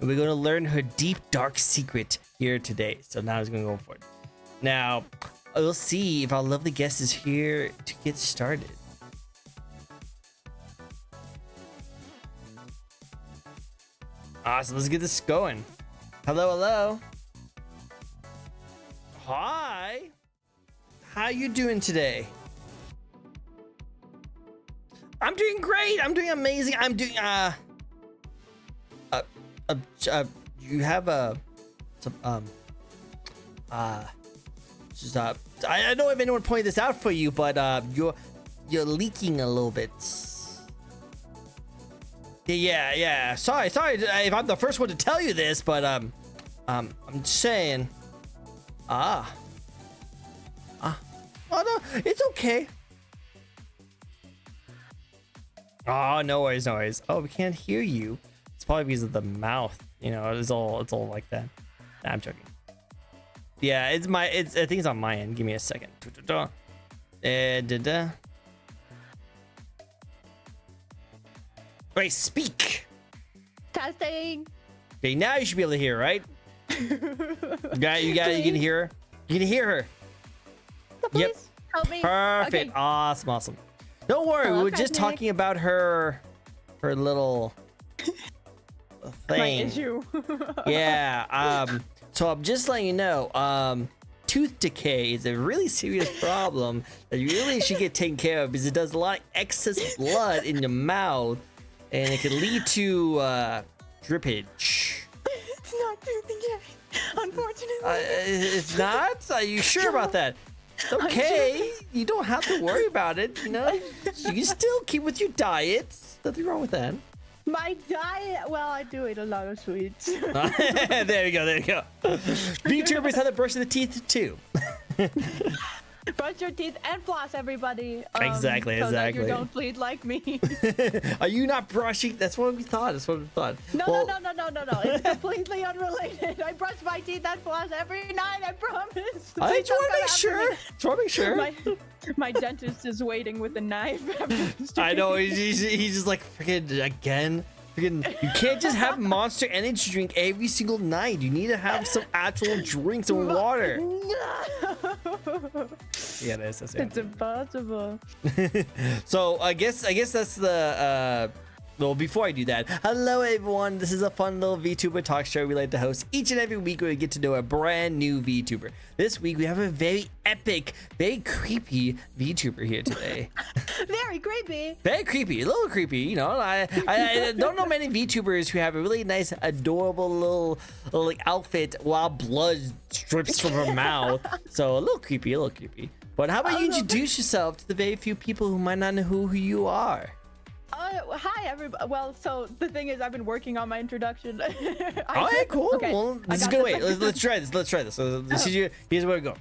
and we're going to learn her deep, dark secret here today. So now he's going to go for it. Now, we'll see if our lovely guest is here to get started. Awesome, let's get this going. Hello, hello. Hi. How you doing today? I'm doing great. I'm doing amazing. I'm doing you have I don't know if anyone pointed this out for you, but you're leaking a little bit. Yeah. Sorry if I'm the first one to tell you this, but I'm just saying. Oh no, it's okay. Oh, no worries. Oh, we can't hear you. It's probably because of the mouth. You know, it's all like that. Nah, I'm joking. Yeah, I think it's on my end. Give me a second. Wait, speak. Testing. Okay, now you should be able to hear, right? You can hear her. You can hear her. Please Yep. help me. Perfect. Okay. Awesome. Don't worry, we were just talking about her little thing. My issue. Yeah. So I'm just letting you know, tooth decay is a really serious problem that you really should get taken care of because it does a lot of excess blood in your mouth and it can lead to drippage. It's not tooth decay, unfortunately. It's not? Are you sure about that? It's okay. Sure. You don't have to worry about it. You know, you can still keep with your diet. Nothing wrong with that. My diet, well, I do eat a lot of sweets. There you go. VTubers have to brush their teeth too. Brush your teeth and floss, everybody. Exactly. So that you don't bleed like me. Are you not brushing? That's what we thought. No. It's completely unrelated. I brush my teeth and floss every night, I promise. I just want to make sure. My dentist is waiting with a knife. I know. He's just like, freaking again. You can't just have Monster Energy drink every single night. You need to have some actual drinks and water. Yeah, that's It's impossible. So I guess that's the well, before I do that, hello everyone. This is a fun little VTuber talk show we like to host each and every week where we get to know a brand new VTuber. This week we have a very epic, very creepy VTuber here today. Very creepy. Very creepy, a little creepy, you know. I don't know many VTubers who have a really nice, adorable little like outfit while blood drips from her mouth. So a little creepy. But how about you introduce yourself to the very few people who might not know who you are? Hi everybody. Well, so the thing is, I've been working on my introduction. Alright, cool. Okay, well, this is good. Wait, let's try this. So here's where we go.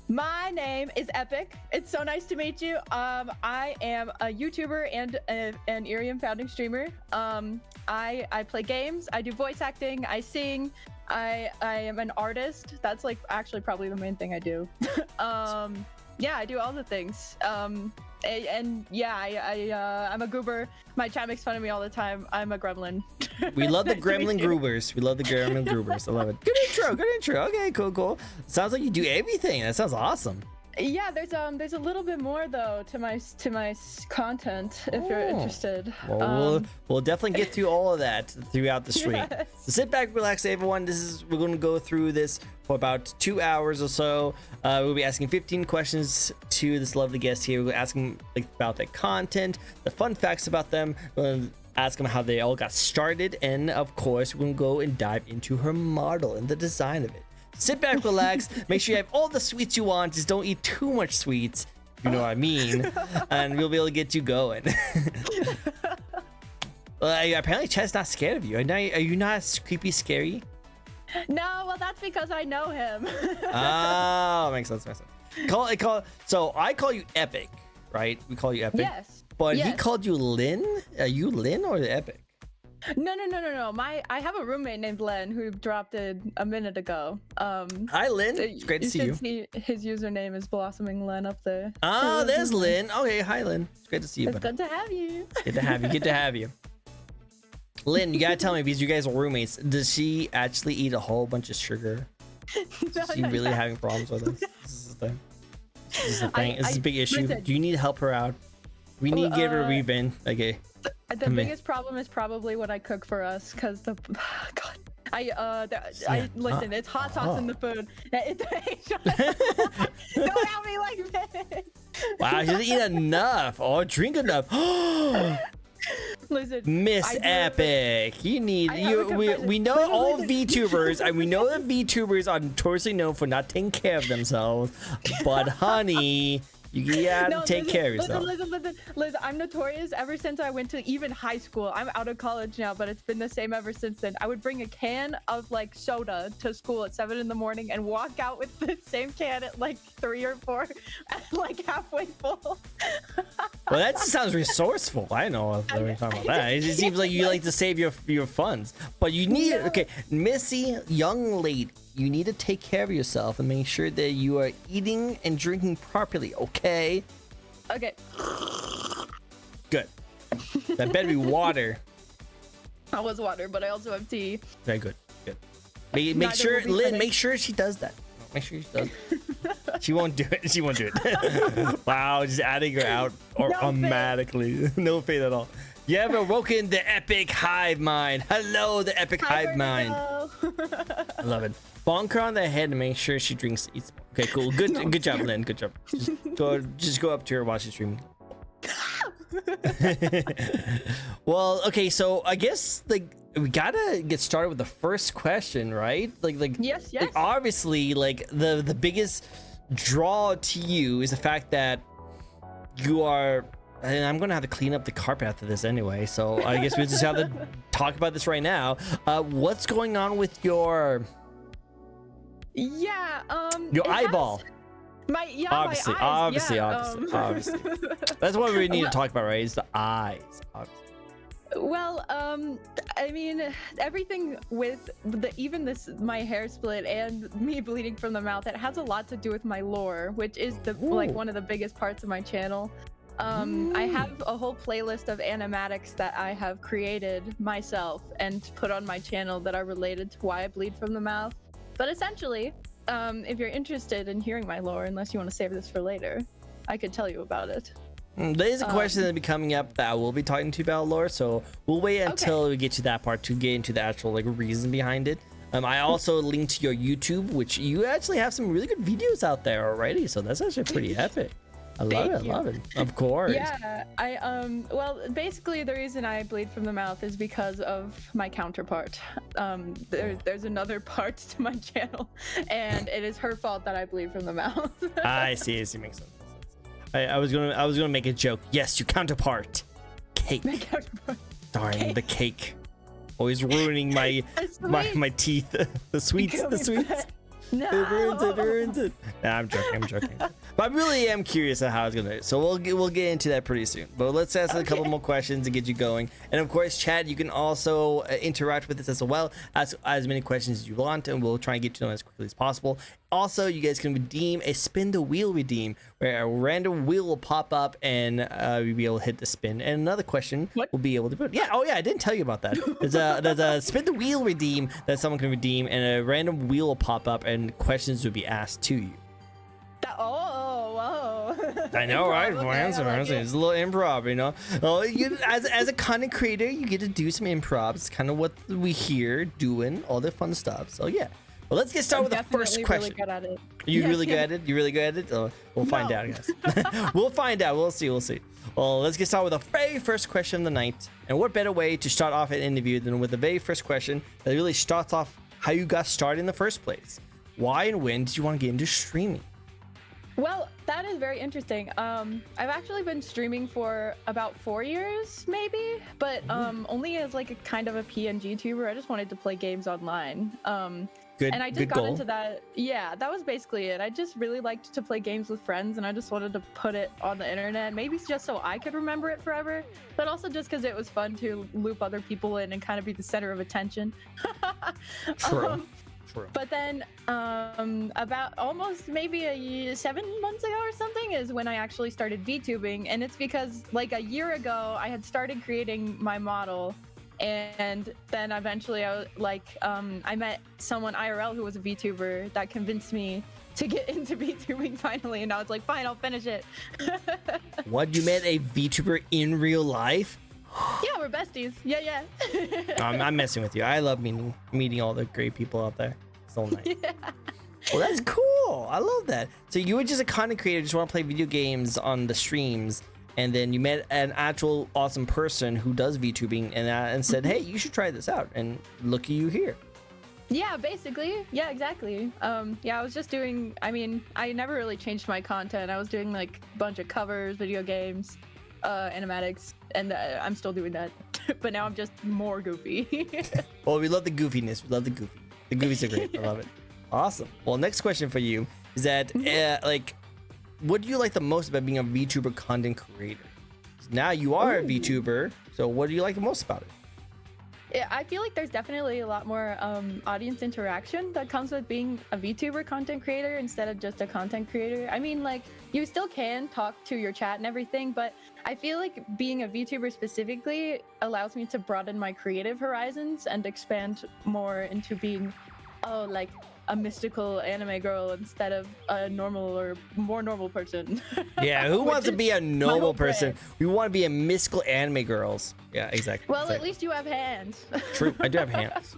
My name is Epic. It's so nice to meet you. I am a YouTuber and an Irium founding streamer. I play games. I do voice acting. I sing. I am an artist. That's like actually probably the main thing I do. Yeah, I do all the things. And yeah, I'm a goober. My chat makes fun of me all the time. I'm a gremlin. We love the gremlin groovers. I love it. Good intro. Okay, cool. Sounds like you do everything. That sounds awesome. Yeah, there's a little bit more though to my content if you're interested. Well, we'll definitely get through all of that throughout the stream. Yes. So sit back, relax, everyone. We're going to go through this for about 2 hours or so. We'll be asking 15 questions to this lovely guest here. We'll ask them about their content, the fun facts about them. We'll ask them how they all got started, and of course, we're going to go and dive into her model and the design of it. Sit back, relax, make sure you have all the sweets you want. Just don't eat too much sweets, if you know what I mean, and we'll be able to get you going. Apparently, Chad's not scared of you. Are you not creepy scary? No, well, that's because I know him. Oh, makes sense. So I call you Epic, right? We call you Epic. Yes. But yes. he called you Lynn? Are you Lynn or the Epic? No. I have a roommate named Len who dropped in a minute ago. Hi, Lynn. It's great to see you. See his username is Blossoming Len up there. Oh, there's Lynn. Okay, hi, Lynn. It's great to see you. It's good to have you. Good to have you. Lynn, you gotta tell me, because you guys are roommates, does she actually eat a whole bunch of sugar? No, Is she no, really no. having problems with this? This is the thing. This is the thing. This is a big issue. Listen. Do you need to help her out? We need to give her a revenge. Okay. The biggest problem is probably what I cook for us, because the God, listen. It's hot sauce in the food. Don't help me like that. Wow, she doesn't eat enough. Oh, drink enough. Listen, Miss Epic, you need I have a we know confession. all Listen. VTubers, and we know that VTubers are notoriously known for not taking care of themselves. But honey, you gotta take care of yourself. Listen, I'm notorious ever since I went to even high school. I'm out of college now, but it's been the same ever since then. I would bring a can of like soda to school at 7 in the morning and walk out with the same can at like 3 or 4, like halfway full. Well, that just sounds resourceful. I know what we're talking about that. It just seems like you like to save your funds, but you need okay, Missy, young lady. You need to take care of yourself and make sure that you are eating and drinking properly, okay? Okay. Good. That better be water. I was water, but I also have tea. Very good. Good. Make Neither sure, will be Lynn, finished. make sure she does that. Make sure she does it. She won't do it. She won't do it. Wow, just adding her out or No faith. automatically. No faith at all. You have awoken the epic hive mind. Hello, the epic hive mind. I love it. Bonk her on the head and make sure she drinks. Eats. Okay, cool. Good, good job, Lynn. Good job. Just go up to her while she's streaming. Well, okay. So I guess like we gotta get started with the first question, right? Like Yes. like, obviously, like the biggest draw to you is the fact that you are. And I'm gonna have to clean up the carpet after this anyway, so I guess we just have to talk about this right now. What's going on with your Yeah. your it eyeball? has- Obviously, my eyes. obviously. That's what we need to talk about, right? Is the eyes. Obviously. Well, I mean, everything with my hair split and me bleeding from the mouth, it has a lot to do with my lore, which is like one of the biggest parts of my channel. I have a whole playlist of animatics that I have created myself and put on my channel that are related to why I bleed from the mouth. But essentially, if you're interested in hearing my lore, unless you want to save this for later, I could tell you about it. There's a question that'll be coming up that I will be talking to you about, Laura, so we'll wait until we get to that part to get into the actual like reason behind it. I also linked to your YouTube, which you actually have some really good videos out there already, so that's actually pretty epic. I love it. Of course. Yeah, well, basically the reason I bleed from the mouth is because of my counterpart. There's another part to my channel, and it is her fault that I bleed from the mouth. I see, makes sense. I was gonna make a joke. Yes, your counterpart. Cake. My counterpart. Darn, Cake. the cake. Always ruining my teeth. The sweets. No. It ruins it. Nah, I'm joking. But I really am curious at how it's gonna. So we'll get into that pretty soon. But let's ask a couple more questions to get you going. And of course, chat, you can also interact with us as well. Ask as many questions as you want, and we'll try and get to them as quickly as possible. Also, you guys can redeem a spin the wheel redeem, where a random wheel will pop up and you'll be able to hit the spin. And another question will be able to put. Yeah, I didn't tell you about that. There's a spin the wheel redeem that someone can redeem, and a random wheel will pop up and questions will be asked to you. Whoa. I know, right? It's a little improv, you know. Oh, as a content creator, you get to do some improv. It's kind of what we here doing, all the fun stuff. So yeah. Well, let's get started with the first question. Really good at it. You really good at it? You really good at it? Oh, we'll find out, guys. We'll find out. We'll see. Well, let's get started with the very first question of the night. And what better way to start off an interview than with the very first question that really starts off how you got started in the first place? Why and when did you want to get into streaming? Well, that is very interesting. I've actually been streaming for about 4 years, maybe, but only as like a kind of a PNG tuber. I just wanted to play games online. And I just got into that. Yeah, that was basically it. I just really liked to play games with friends, and I just wanted to put it on the internet, maybe just so I could remember it forever, but also just because it was fun to loop other people in and kind of be the center of attention. True. But then about almost maybe 7 months ago or something is when I actually started VTubing, and it's because like a year ago I had started creating my model And then eventually I met someone IRL who was a VTuber that convinced me to get into VTubing finally, and I was like, fine, I'll finish it. What, you met a VTuber in real life? Yeah, we're besties. Yeah. I'm messing with you. I love meeting all the great people out there. So nice. Yeah. Well, that's cool. I love that. So you were just a content creator, just want to play video games on the streams, and then you met an actual awesome person who does VTubing and said, hey, you should try this out, and look at you here. Yeah, basically. Yeah, exactly. Yeah, I was just doing, I mean, I never really changed my content. I was doing like a bunch of covers, video games, animatics, and I'm still doing that. But now I'm just more goofy. Well, we love the goofiness. We love the goofy. The goofies are great. I love it. Awesome. Well, next question for you is that, like, what do you like the most about being a VTuber content creator? Now you are a VTuber, so what do you like the most about it? Yeah, I feel like there's definitely a lot more audience interaction that comes with being a VTuber content creator instead of just a content creator. I mean, like, you still can talk to your chat and everything, but I feel like being a VTuber specifically allows me to broaden my creative horizons and expand more into being, like a mystical anime girl instead of a normal or more normal person. Yeah, who wants to be a normal person? We want to be a mystical anime girls. Yeah, exactly. Well, at least you have hands. True, I do have hands.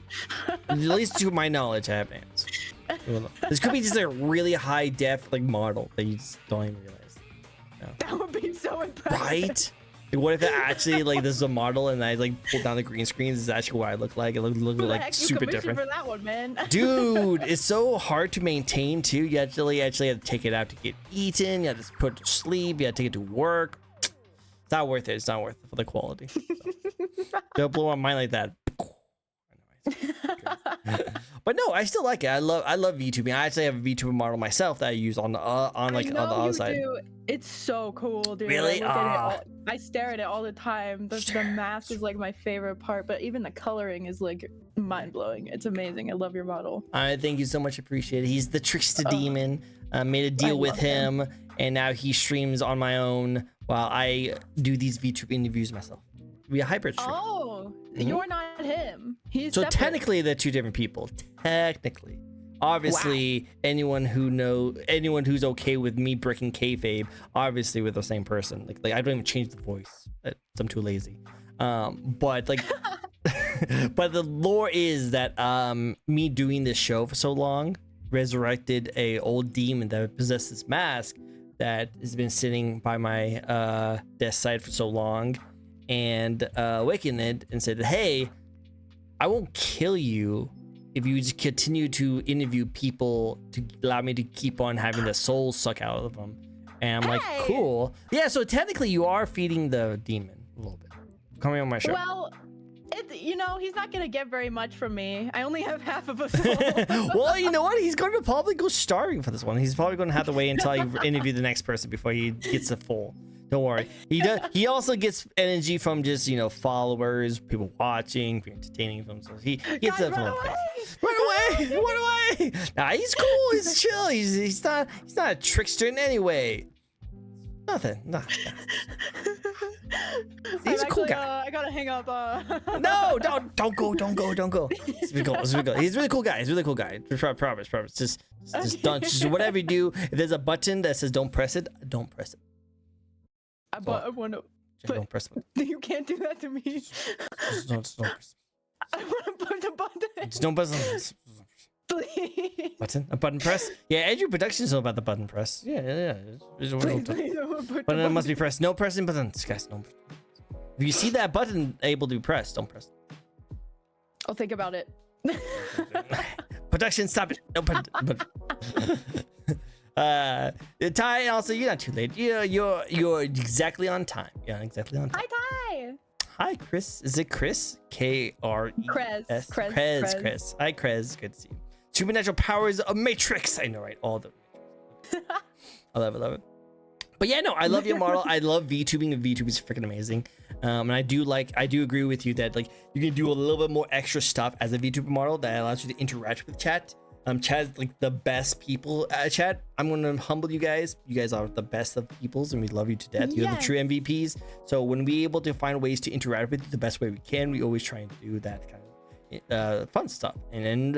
At least to my knowledge, I have hands. This could be just a really high def like model that you just don't even realize. No. That would be so impressive. Right? Like, what if it actually like this is a model and I like pull down the green screen? This is actually what I look like. It look like super different. For that one, man. Dude, it's so hard to maintain too. You actually have to take it out to get eaten. You have to put it to sleep. You have to take it to work. It's not worth it. It's not worth it for the quality. So, don't blow my mind like that. But no, I still like it. I love VTubing. I actually have a VTuber model myself that I use on like on the other side. Do. It's so cool, dude. Really? I stare at it all the time. The mask is like my favorite part, but even the coloring is like mind blowing. It's amazing. I love your model. I thank you so much. Appreciate it. He's the Trickster Demon. Made a deal with him, and now he streams on my own while I do these VTube interviews myself. We a hybrid stream. Oh, you're not him. He's so separate. technically they're two different people. Technically, obviously, anyone who's okay with me breaking kayfabe, obviously with the same person. Like I don't even change the voice. I'm too lazy. But like, but the lore is that me doing this show for so long resurrected a old demon that possessed this mask that has been sitting by my desk side for so long. And awakened it and said, hey, I won't kill you if you just continue to interview people to allow me to keep on having the soul suck out of them. And I'm like, cool. Yeah, so technically you are feeding the demon a little bit. Coming on my show. Well, he's not going to get very much from me. I only have half of a soul. Well, you know what? He's going to probably go starving for this one. He's probably going to have to wait until I interview the next person before he gets the full. Don't worry. He does. He also gets energy from just followers, people watching, entertaining them. So he gets that from. Run away! Nah, he's cool. He's chill. He's not a trickster in any way. Nothing. Nah. He's a cool guy. I gotta hang up. No, don't go. He's really cool. He's a really cool guy. Promise. Just don't. Just whatever you do. If there's a button that says don't press it, don't press it. I want to. Don't press it. You can't do that to me. Just don't press it. I want to put the button. Just don't press it. Please. Button? A button press? Yeah, Andrew Productions know about the button press. Yeah. Please, But it must be pressed. No pressing buttons, guys. No. If you see that button able to be pressed, don't press it. I'll think about it. Production, stop it. No button. Ty, also you're not too late. You're exactly on time. Yeah, exactly on time. Hi, Ty. Hi, Chris. Is it Chris? K-R-E-S. Chris. Hi, Chris. Good to see you. Supernatural powers of Matrix. I know, right? All the. I love it. But yeah, no, I love your model. I love VTubing, and VTubing is freaking amazing. And I do agree with you that like you can do a little bit more extra stuff as a VTuber model that allows you to interact with chat. Chad's like the best people. Chad, I'm gonna humble you guys. You guys are the best of peoples, and we love you to death. You're the Yes. true MVPs. So when we're able to find ways to interact with you the best way we can, we always try and do that kind of fun stuff. And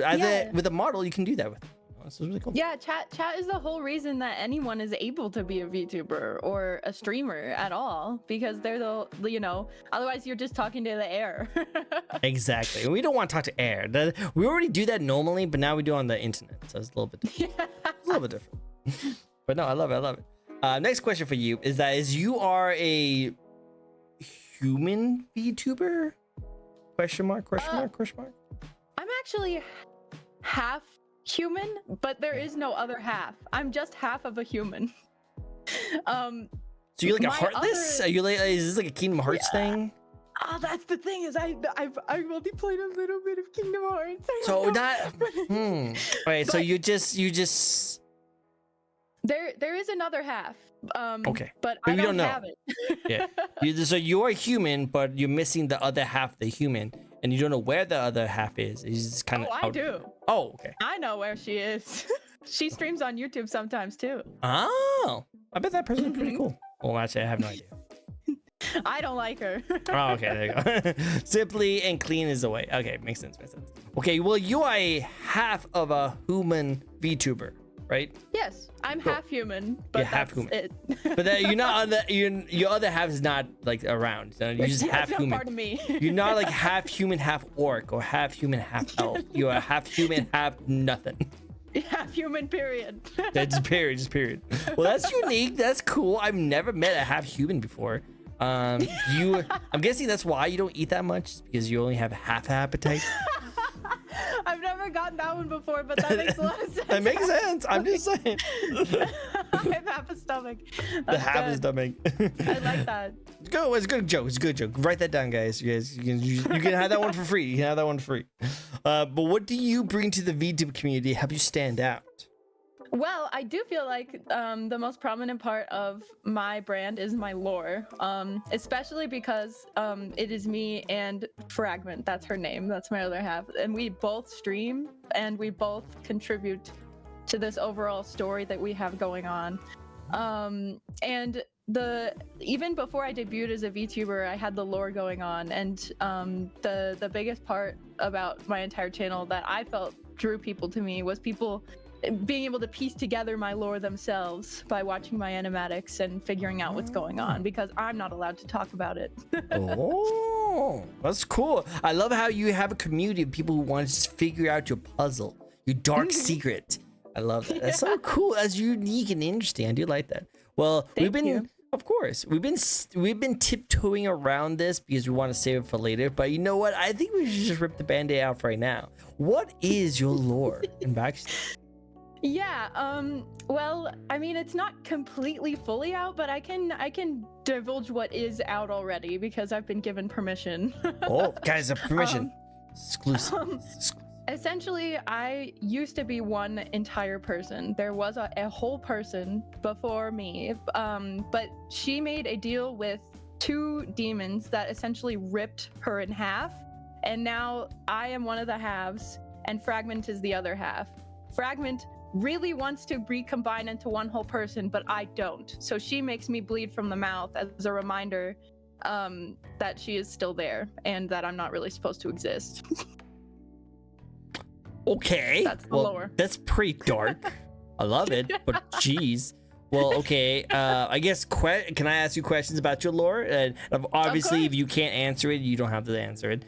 with a model, you can do that with. This is really cool. Yeah, chat is the whole reason that anyone is able to be a VTuber or a streamer at all, because they're otherwise you're just talking to the air. Exactly. We don't want to talk to air. We already do that normally, but now we do it on the internet, so it's a little bit different. It's a little bit different. But no, I love it. Next question for you is you are a human VTuber? Question mark? I'm actually half human, but there is no other half. I'm just half of a human. So you're like a Heartless? Are you like, is this like a Kingdom Hearts thing? Oh, that's the thing, is I've only played a little bit of Kingdom Hearts. So not Alright, so you just there is another half. Okay. But But I we don't don't know. have it. Yeah. So you're human, but you're missing the other half of the human, and you don't know where the other half is. It's just kind of I do. Oh, okay. I know where she is. She streams on YouTube sometimes too. Oh, I bet that person is pretty cool. Well, actually, I have no idea. I don't like her. Oh, okay, there you go. Simply and clean is the way. Okay, makes sense. Okay, well, you are a half of a human VTuber, right? Yes, I'm Cool. half human, but You're half that's human. it. But that you're not on the your other half is not like around. So you're just half It's not human. part of me. You're not like half human, half orc, or half human, half elf. You're a half human, half nothing. Half human, period. Just period. Well, that's unique. That's cool. I've never met a half human before. I'm guessing that's why you don't eat that much, because you only have half appetite. I've never gotten that one before, but that makes a lot of sense. That makes sense. I'm just saying. I have half a stomach. The half is stomach. I like that. Go. It's a good joke. It's a good joke. Write that down, guys. You can have that one for free. You can have that one for free. But what do you bring to the VTuber community to help you stand out? Well, I do feel like the most prominent part of my brand is my lore, especially because it is me and Fragment. That's her name. That's my other half. And we both stream and we both contribute to this overall story that we have going on. And even before I debuted as a VTuber, I had the lore going on, and the biggest part about my entire channel that I felt drew people to me was people being able to piece together my lore themselves by watching my animatics and figuring out what's going on, because I'm not allowed to talk about it. Oh, that's cool. I love how you have a community of people who want to just figure out your puzzle, your dark secret. I love that. That's so cool. That's unique and interesting. I do like that. Well, Thank you. of course, we've been tiptoeing around this because we want to save it for later. But you know what? I think we should just rip the Band-Aid off right now. What is your lore in backstory? Yeah, well, I mean, it's not completely fully out, but I can divulge what is out already because I've been given permission. Oh, guys, a permission. Exclusive. Essentially, I used to be one entire person. There was a whole person before me, but she made a deal with two demons that essentially ripped her in half, and now I am one of the halves, and Fragment is the other half. Fragment really wants to recombine into one whole person, but I don't. So she makes me bleed from the mouth as a reminder that she is still there and that I'm not really supposed to exist. Okay. That's the lore. That's pretty dark. I love it, but geez. Well, okay. I guess can I ask you questions about your lore? Obviously, if you can't answer it, you don't have to answer it.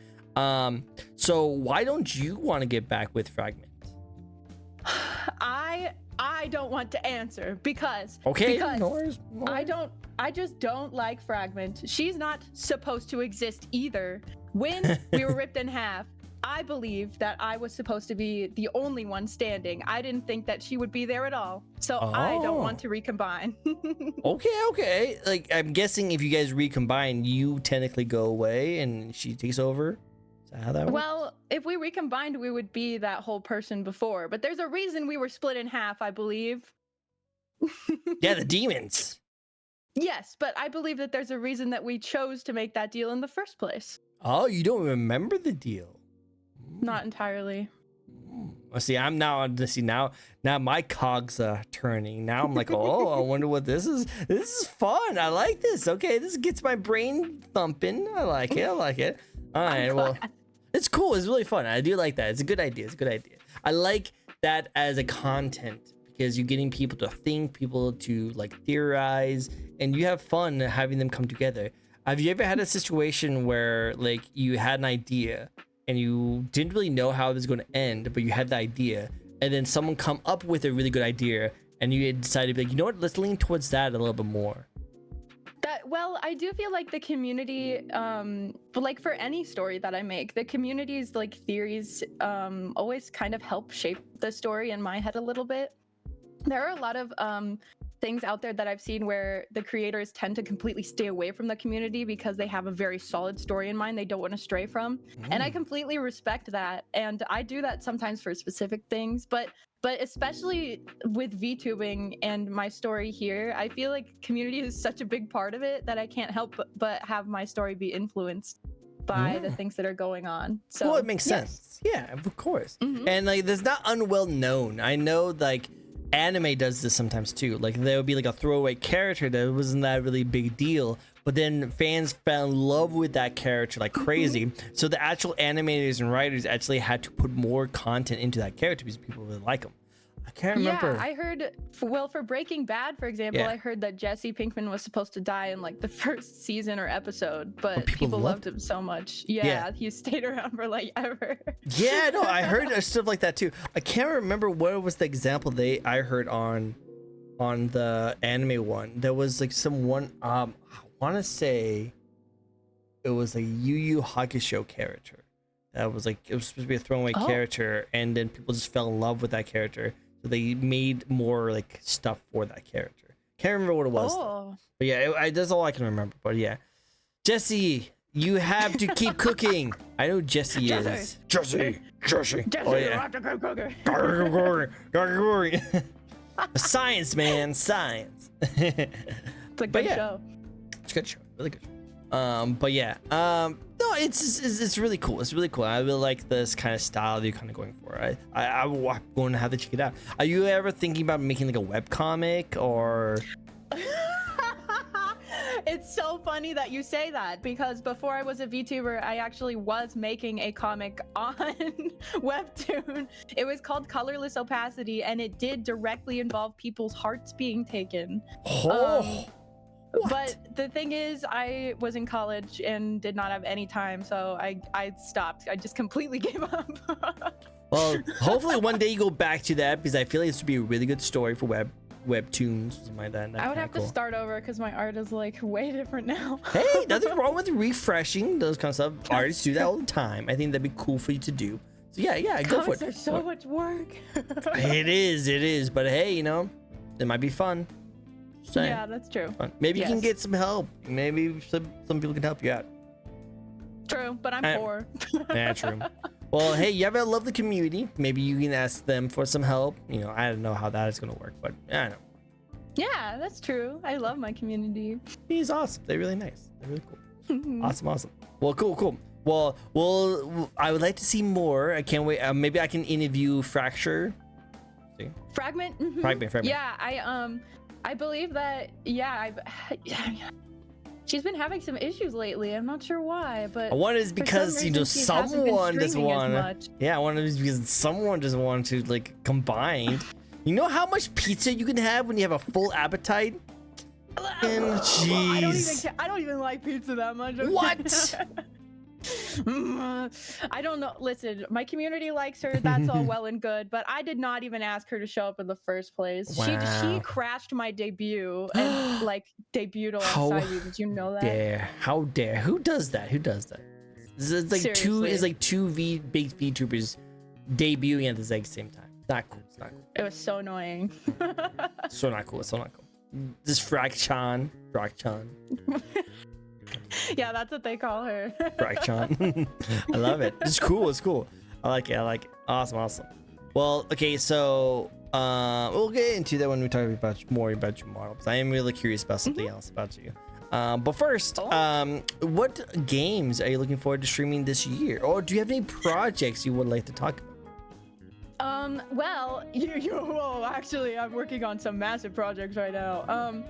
So why don't you want to get back with Fragment? I don't want to answer because No worries. I just don't like Fragment. She's not supposed to exist either. When we were ripped in half, I believed that I was supposed to be the only one standing. I didn't think that she would be there at all. So I don't want to recombine. Okay. Like, I'm guessing if you guys recombine, you technically go away and she takes over. Is that how that works? Well, if we recombined, we would be that whole person before. But there's a reason we were split in half, I believe. Yeah, the demons. Yes, but I believe that there's a reason that we chose to make that deal in the first place. Oh, you don't remember the deal? Not entirely. See, I'm now now my cogs are turning. Now I'm like, oh, I wonder what this is. This is fun. I like this. Okay, this gets my brain thumping. I like it. All right, well, it's cool. It's really fun. I do like that. It's a good idea. I like that as a content because you're getting people to think, people to like theorize, and you have fun having them come together. Have you ever had a situation where like you had an idea and you didn't really know how it was going to end, but you had the idea, and then someone come up with a really good idea, and you decided to be like, you know what, let's lean towards that a little bit more? Well, I do feel like the community, but like for any story that I make, the community's like theories always kind of help shape the story in my head a little bit. There are a lot of things out there that I've seen where the creators tend to completely stay away from the community because they have a very solid story in mind they don't want to stray from. And I completely respect that. And I do that sometimes for specific things, but especially with VTubing and my story here, I feel like community is such a big part of it that I can't help but have my story be influenced by the things that are going on. So well, it makes sense. Yeah, of course. And like, there's not unwell known. I know like anime does this sometimes too. Like there would be like a throwaway character that wasn't that really big deal, but then fans fell in love with that character like crazy. So the actual animators and writers actually had to put more content into that character because people really like them. I can't remember. Yeah, I heard, for Breaking Bad, for example, I heard that Jesse Pinkman was supposed to die in like the first season or episode, but people loved him so much. Yeah, he stayed around for like ever. Yeah, no, I heard stuff like that too. I can't remember what was the example I heard on the anime one. There was like someone, I want to say it was a Yu Yu Hakusho character. That was like, it was supposed to be a throwaway character, and then people just fell in love with that character. So they made more like stuff for that character. Can't remember what it was. But yeah, that's all I can remember. But yeah, Jesse, you have to keep cooking. I know Jesse is. Jesse. Oh yeah. Science, man, science. It's a good show. It's a good show. Really good show. But yeah, no, it's really cool. It's really cool. I really like this kind of style that you're kind of going for. I'm going to have to check it out. Are you ever thinking about making like a webcomic or? It's so funny that you say that because before I was a VTuber, I actually was making a comic on Webtoon. It was called Colorless Opacity, and it did directly involve people's hearts being taken. But the thing is, I was in college and did not have any time, so I stopped. I just completely gave up. Well, hopefully one day you go back to that because I feel like this would be a really good story for Webtoons, something like that. I would have to start over because my art is like way different now. Hey, nothing wrong with refreshing those kind of stuff. Artists do that all the time. I think that'd be cool for you to do. So yeah, go for it. There's so much work. It is. But hey, you know, it might be fun. Yeah, that's true. Fun. Maybe you can get some help. Maybe some people can help you out. True, but I'm poor. Yeah, true. Well, hey, you have a lovely community. Maybe you can ask them for some help. You know, I don't know how that is going to work, but I don't know. Yeah, that's true. I love my community. He's awesome. They're really nice. They're really cool. Awesome. Well, cool. Well, I would like to see more. I can't wait. Maybe I can interview Fracture. See? Fragment. Fragment. Yeah, I believe that. Yeah, she's been having some issues lately. I'm not sure why, but I wonder is because someone just want. Yeah, I wonder is because someone just want to like combine. You know how much pizza you can have when you have a full appetite? Jeez. I don't even like pizza that much. What? I don't know. Listen, my community likes her. That's all well and good, but I did not even ask her to show up in the first place. Wow. She crashed my debut and like debuted alongside you. Did you know that? How dare? Who does that? It's like two big VTubers debuting at the exact same time. Not cool. It was so annoying. So not cool. This Frag-chan. Yeah, that's what they call her. Frag-chan. I love it. It's cool. I like it. Awesome. Well, okay, so we'll get into that when we talk more about your models. I am really curious about something else about you. But first, what games are you looking forward to streaming this year? Or do you have any projects you would like to talk about? Well, whoa, actually, I'm working on some massive projects right now.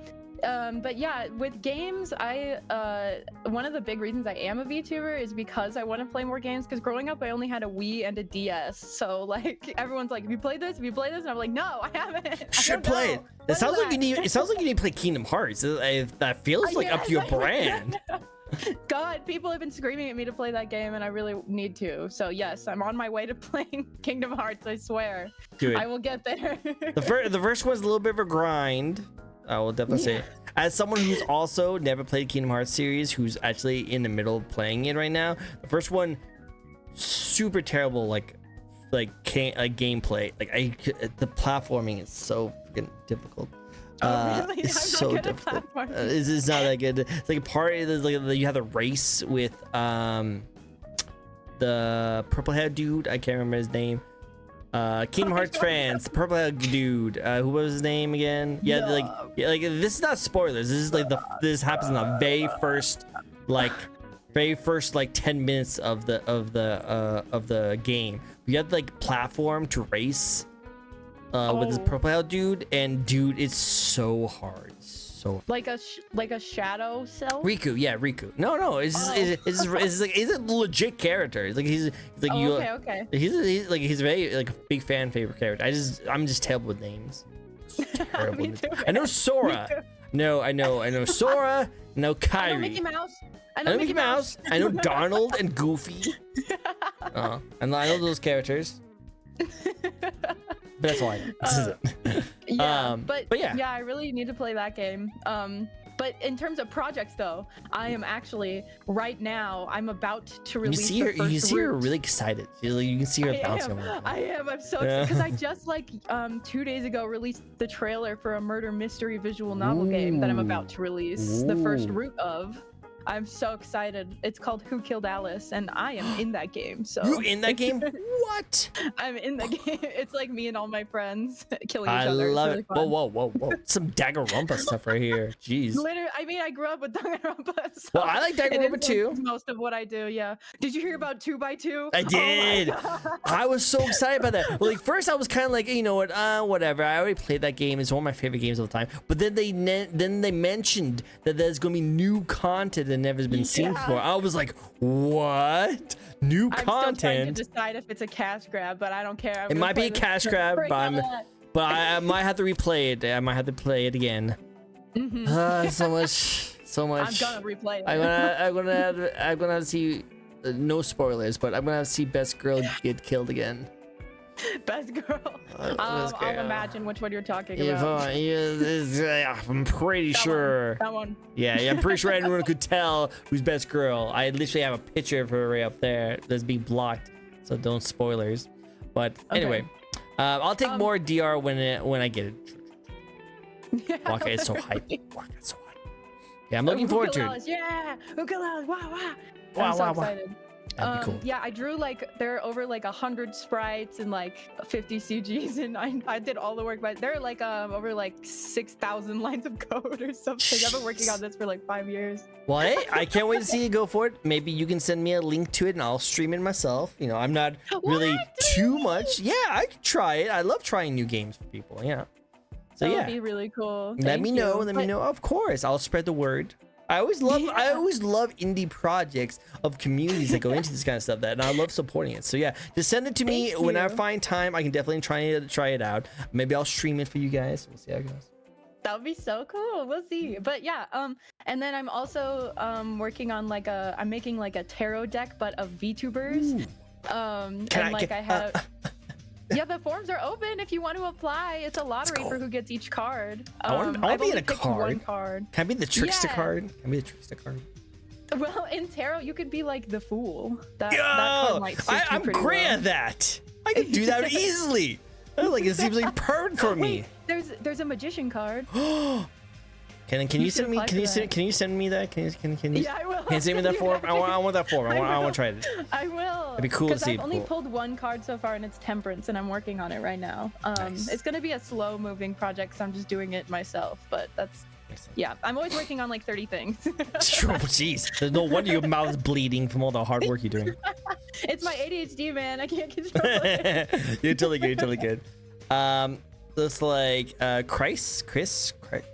But yeah, with games, one of the big reasons I am a VTuber is because I want to play more games. Because growing up, I only had a Wii and a DS. So like, everyone's like, "Have you played this? Have you played this?" And I'm like, "No, I haven't." Should play it. It sounds like you need. It sounds like you need to play Kingdom Hearts. That feels like up to your brand. God, people have been screaming at me to play that game, and I really need to. So yes, I'm on my way to playing Kingdom Hearts. I swear. Do it. I will get there. The first one's a little bit of a grind. I will definitely say, as someone who's also never played Kingdom Hearts series, who's actually in the middle of playing it right now, the first one, super terrible, like gameplay. Like the platforming is so freaking difficult. Oh, really? It's so difficult. It's not that good. It's like a part. Like you have the race with the purple haired dude. I can't remember his name. Kingdom Hearts fans, the purple haired dude. Who was his name again? Yeah, like this is not spoilers. This is like this happens in the very first like 10 minutes of the game. You have like platform to race with this purple haired dude, and dude, it's so hard. So like a shadow self. Riku, yeah, Riku. No, it's like he's a legit character. It's like he's like okay. He's very like a big fan favorite character. I'm just terrible with names. Me too. I know Sora. No, I know Sora. No Kairi. I know Mickey Mouse. I know Mickey Mouse. I know Donald and Goofy. And I know those characters. But that's all I know. This is it. Yeah, but yeah, I really need to play that game. But in terms of projects, though, I am actually right now. I'm about to release. You see her really excited. You can see her bouncing. I am. I'm so excited because I just 2 days ago released the trailer for a murder mystery visual novel game that I'm about to release the first root of. I'm so excited. It's called Who Killed Alice, and I am in that game. So you're in that game? What? I'm in the game. It's like me and all my friends killing each other. I love really it. fun. Whoa. Some Danganronpa stuff right here. Jeez. Literally, I mean, I grew up with Danganronpa. So well, I like Danganronpa too. Most of what I do, yeah. Did you hear about 2x2? I did. I was so excited about that. Well, like first I was kind of like, you know what, whatever. I already played that game. It's one of my favorite games of the time. But then they mentioned that there's gonna be new content that never has been seen before. I was like, what? New content? I'm still trying to decide if it's a cash grab, but I don't care. It might be a cash grab, but I might have to replay it. I might have to play it again. So much. I'm gonna replay it. I'm gonna have to see. No spoilers, but I'm gonna have to see Best Girl get killed again. Best Girl. I'll imagine which one you're talking about. I'm pretty sure. That one. Yeah, I'm pretty sure anyone could tell who's Best Girl. I literally have a picture of her right up there that's being blocked, so don't spoilers. But anyway, I'll take more DR when I get it. Yeah, Waka is so hype. Waka is so hype. Yeah, I'm looking forward to it. Yeah, Ukulele. Wow. I'm so excited. That'd be cool. Yeah, I drew there are over 100 sprites and 50 CGs, and I did all the work. But there are over 6,000 lines of code or something. I've been working on this for 5 years. Well, hey, I can't wait to see you go for it. Maybe you can send me a link to it and I'll stream it myself. You know, I'm not really too much. Yeah, I could try it. I love trying new games for people. Yeah. So that would be really cool. Let me know. Let me know. Of course, I'll spread the word. I always love indie projects of communities that go into this kind of stuff, and I love supporting it. So yeah, just send it to me when I find time. I can definitely try it out. Maybe I'll stream it for you guys. We'll see how it goes. That would be so cool. We'll see. But yeah, and then I'm also working on I'm making a tarot deck, but of VTubers. Yeah, the forms are open if you want to apply. It's a lottery for who gets each card. I want to be in a card. Can I be the trickster card? Can I be the trickster card? Well, in tarot, you could be the fool. That card might suit I'm great at that. I can do that easily. It seems like perfect for me. There's a magician card. Can you send me that? Can you? Yeah, I will. Can you send me that form? I want that form. I want to try it. I will. It'd be cool to see. I've only pulled one card so far, and it's Temperance, and I'm working on it right now. Nice. It's gonna be a slow-moving project, so I'm just doing it myself. But that's yeah. I'm always working on 30 things. Jeez, there's no wonder your mouth's bleeding from all the hard work you're doing. It's my ADHD, man. I can't control it. You're totally good. You're totally good. Looks like Chris.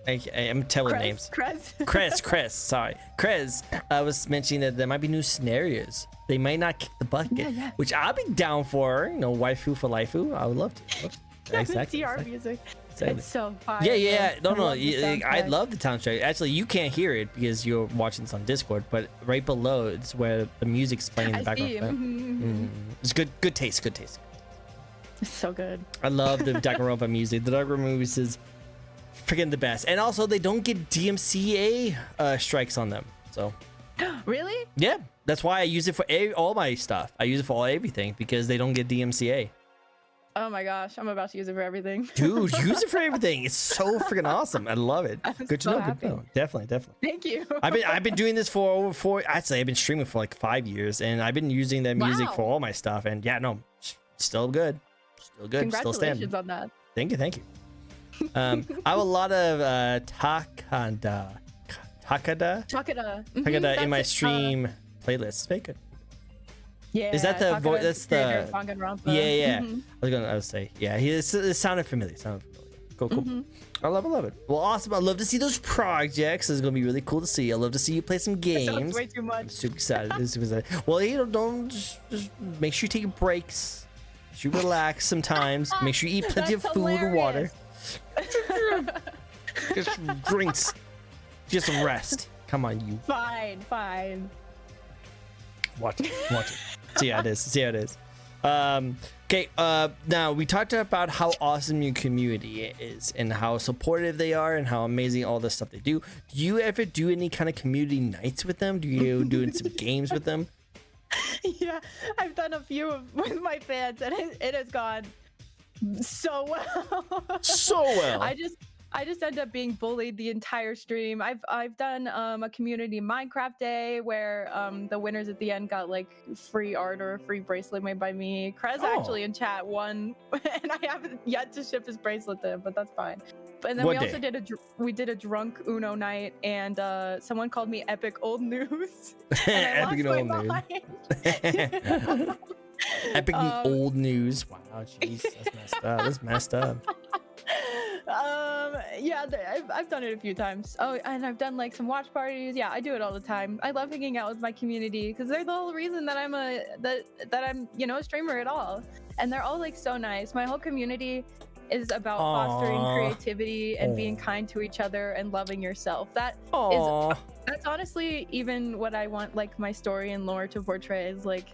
I'm terrible with names. Chris. Sorry, Chris. I was mentioning that there might be new scenarios. They might not kick the bucket, which I'll be down for. You know, waifu for laifu. I would love to. Exactly. TR music. It's so fun. Yeah. No. I love the soundtrack. Actually, you can't hear it because you're watching this on Discord, but right below it's where the music's playing in the background. It's good taste. It's so good. I love the Danganronpa music. The Danganronpa movies is freaking the best. And also, they don't get DMCA strikes on them. So. Really? Yeah. That's why I use it for all my stuff. I use it for everything because they don't get DMCA. Oh my gosh, I'm about to use it for everything. Dude, use it for everything. It's so freaking awesome. I love it. Good to know. Good to know. Definitely. Thank you. I've been doing this for over 4. Actually, I've been streaming for like 5 years, and I've been using that music for all my stuff. And yeah, no, still good. Still good. Congratulations still standing on that. Thank you. I have a lot of Takada in my stream playlist. It's very good. Yeah. Is that the voice? That's the. Yeah. Mm-hmm. I was say, yeah. It sounded familiar. Cool. Mm-hmm. I love it. Well, awesome. I'd love to see those projects. It's gonna be really cool to see. I'd love to see you play some games. That sounds way too much. I'm super excited. Well, you know, don't just make sure you take breaks. Make sure you relax sometimes. Make sure you eat plenty of food and water. Just drinks. Just rest. Come on, you. Fine. Watch it. See how it is. Okay. Now we talked about how awesome your community is and how supportive they are and how amazing all the stuff they do. Do you ever do any kind of community nights with them? Do you do some games with them? Yeah, I've done a few with my fans, and it has gone so well. I just end up being bullied the entire stream. I've done a community Minecraft day where the winners at the end got like free art or a free bracelet made by me. Krez actually in chat won, and I haven't yet to ship his bracelet to him, but that's fine. And then we also did a drunk Uno night, and someone called me Epic Old News. Epic Old News. Epic Old News. Wow, jeez, that's messed up. Yeah, I've done it a few times. Oh, and I've done like some watch parties. Yeah, I do it all the time. I love hanging out with my community because they're the whole reason that I'm a streamer at all. And they're all like so nice. My whole community is about fostering creativity and being kind to each other and loving yourself. That's honestly even what I want like my story and lore to portray is like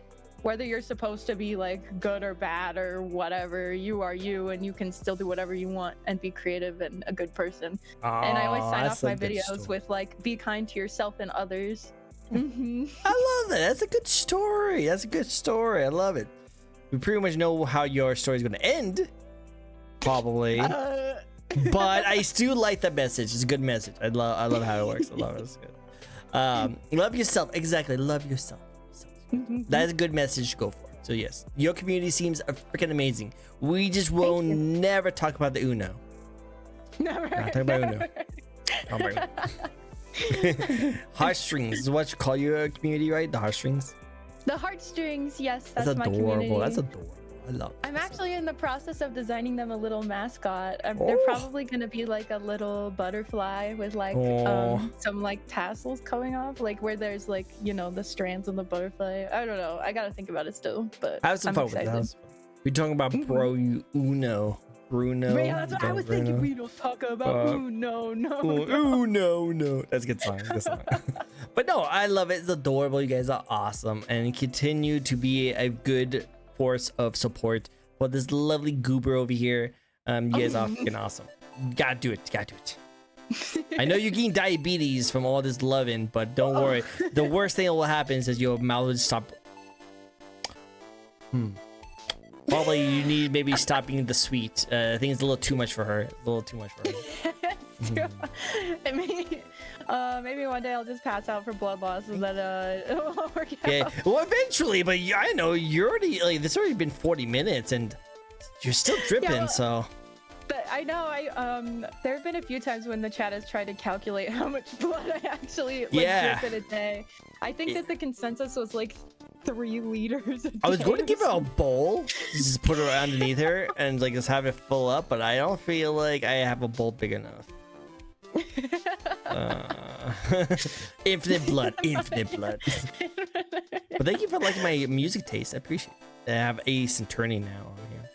whether you're supposed to be like good or bad or whatever, you are you and you can still do whatever you want and be creative and a good person. And I always sign off my videos with like, be kind to yourself and others. I love that. That's a good story. I love it. We pretty much know how your story is going to end, probably. But I still like that message. It's a good message. I love how it works. I love it. It's good. Love yourself. Exactly. Love yourself. That is a good message to go for. So yes, your community seems freaking amazing. We just will never talk about the Uno. Never. Not talk about Uno. Talk about Uno. Heartstrings is what you call your community, right? The heartstrings. The heartstrings, yes, that's my adorable. community. That's adorable. I love it. I'm actually in the process of designing them a little mascot. They're probably gonna be like a little butterfly with like some like tassels coming off, like where there's like, you know, the strands on the butterfly. I don't know. I gotta think about it still, but have some fun with that. We're talking about Bruno. Yeah, that's what I was thinking. We don't talk about Uno. No. That's a good song. But no, I love it. It's adorable. You guys are awesome, and continue to be a good force of support for this lovely goober over here. You guys are freaking awesome. Gotta do it. I know you're getting diabetes from all this loving, but don't worry. The worst thing that will happen is your mouth will stop. Probably you need maybe stop eating the sweet. I think it's a little too much for her. Maybe one day I'll just pass out for blood loss and then it won't work out. Yeah, well, eventually, but I know you're already like this already been 40 minutes and you're still dripping. So but I know there have been a few times when the chat has tried to calculate how much blood I actually drip in a day. I think that the consensus was like 3 liters. I was going to give her a bowl, just put her underneath her, and like just have it fill up, but I don't feel like I have a bowl big enough. Infinite blood, infinite blood. But thank you for liking my music taste. I appreciate it. I have Ace and Turning now on here.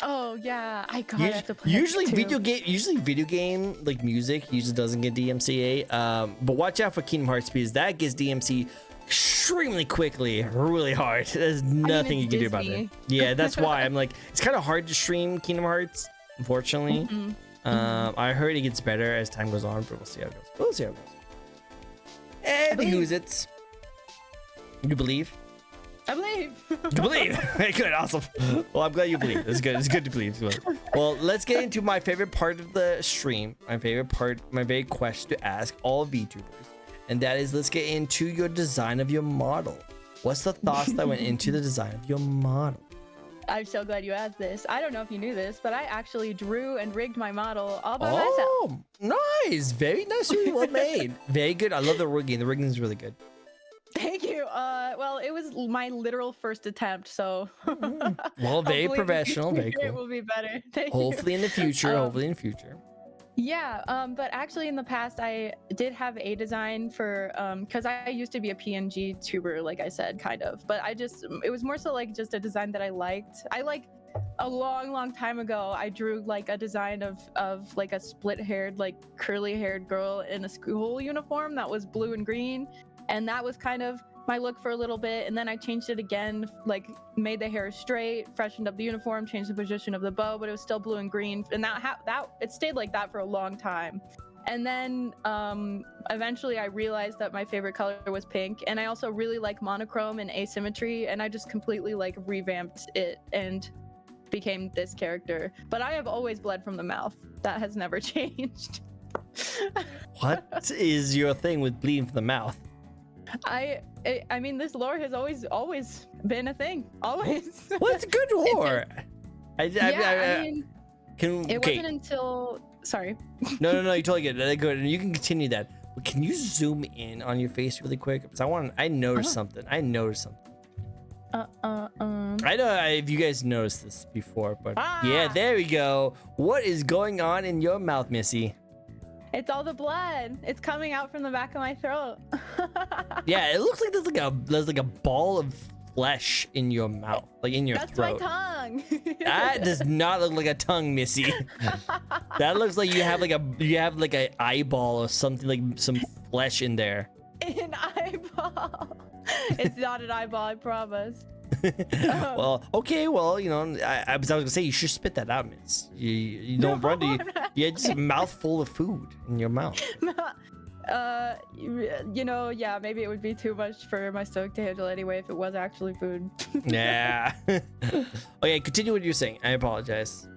Oh yeah, I have to play usually too. video game like music usually doesn't get DMCA. But watch out for Kingdom Hearts because that gets DMC extremely quickly, really hard. There's nothing you can do about it. Yeah, that's why I'm like, it's kind of hard to stream Kingdom Hearts, unfortunately. I heard it gets better as time goes on, but we'll see how it goes. We'll see how it goes. And who's it? You believe? I believe. You believe? Good, awesome. Well, I'm glad you believe. It's good. It's good to believe. Well, let's get into my favorite part of the stream. My favorite question to ask all VTubers, and that is, let's get into your design of your model. What's the thoughts that went into the design of your model? I'm so glad you asked this. I don't know if you knew this, but I actually drew and rigged my model all by myself. Oh, nice. Very nice. Really well made. Very good. I love the rigging. The rigging is really good. Thank you. Well, it was my literal first attempt, so. Well, very professional. Very cool. It will be better. Hopefully in the future. Hopefully in the future. Yeah, but actually in the past I did have a design for because I used to be a PNG tuber, like I said, kind of, but it was more so like just a design that I liked. A long time ago I drew like a design of like a split-haired, like curly-haired girl in a school uniform that was blue and green, and that was kind of my look for a little bit, and then I changed it again, like made the hair straight, freshened up the uniform, changed the position of the bow, but it was still blue and green, and that it stayed like that for a long time. And then eventually I realized that my favorite color was pink, and I also really like monochrome and asymmetry, and I just completely like revamped it and became this character. But I have always bled from the mouth. That has never changed. What is your thing with bleeding from the mouth? I mean, this lore has always been a thing. Always. Well, it's good lore. I mean, it wasn't until. Sorry. No, you totally get it. Good, and you can continue that. But can you zoom in on your face really quick? Because I noticed something. I noticed something. I know if you guys noticed this before, but yeah, there we go. What is going on in your mouth, Missy? It's all the blood. It's coming out from the back of my throat. Yeah, it looks like there's like a ball of flesh in your mouth, like in your throat. That's my tongue. That does not look like a tongue, Missy. That looks like you have like an eyeball or something, like some flesh in there. An eyeball. It's not an eyeball, I promise. Well, okay, well, you know, I was gonna say you should spit that out, Miss. You don't run to you had just a mouthful of food in your mouth. You know, yeah, maybe it would be too much for my stomach to handle anyway if it was actually food. Yeah. Okay, continue what you're saying. I apologize.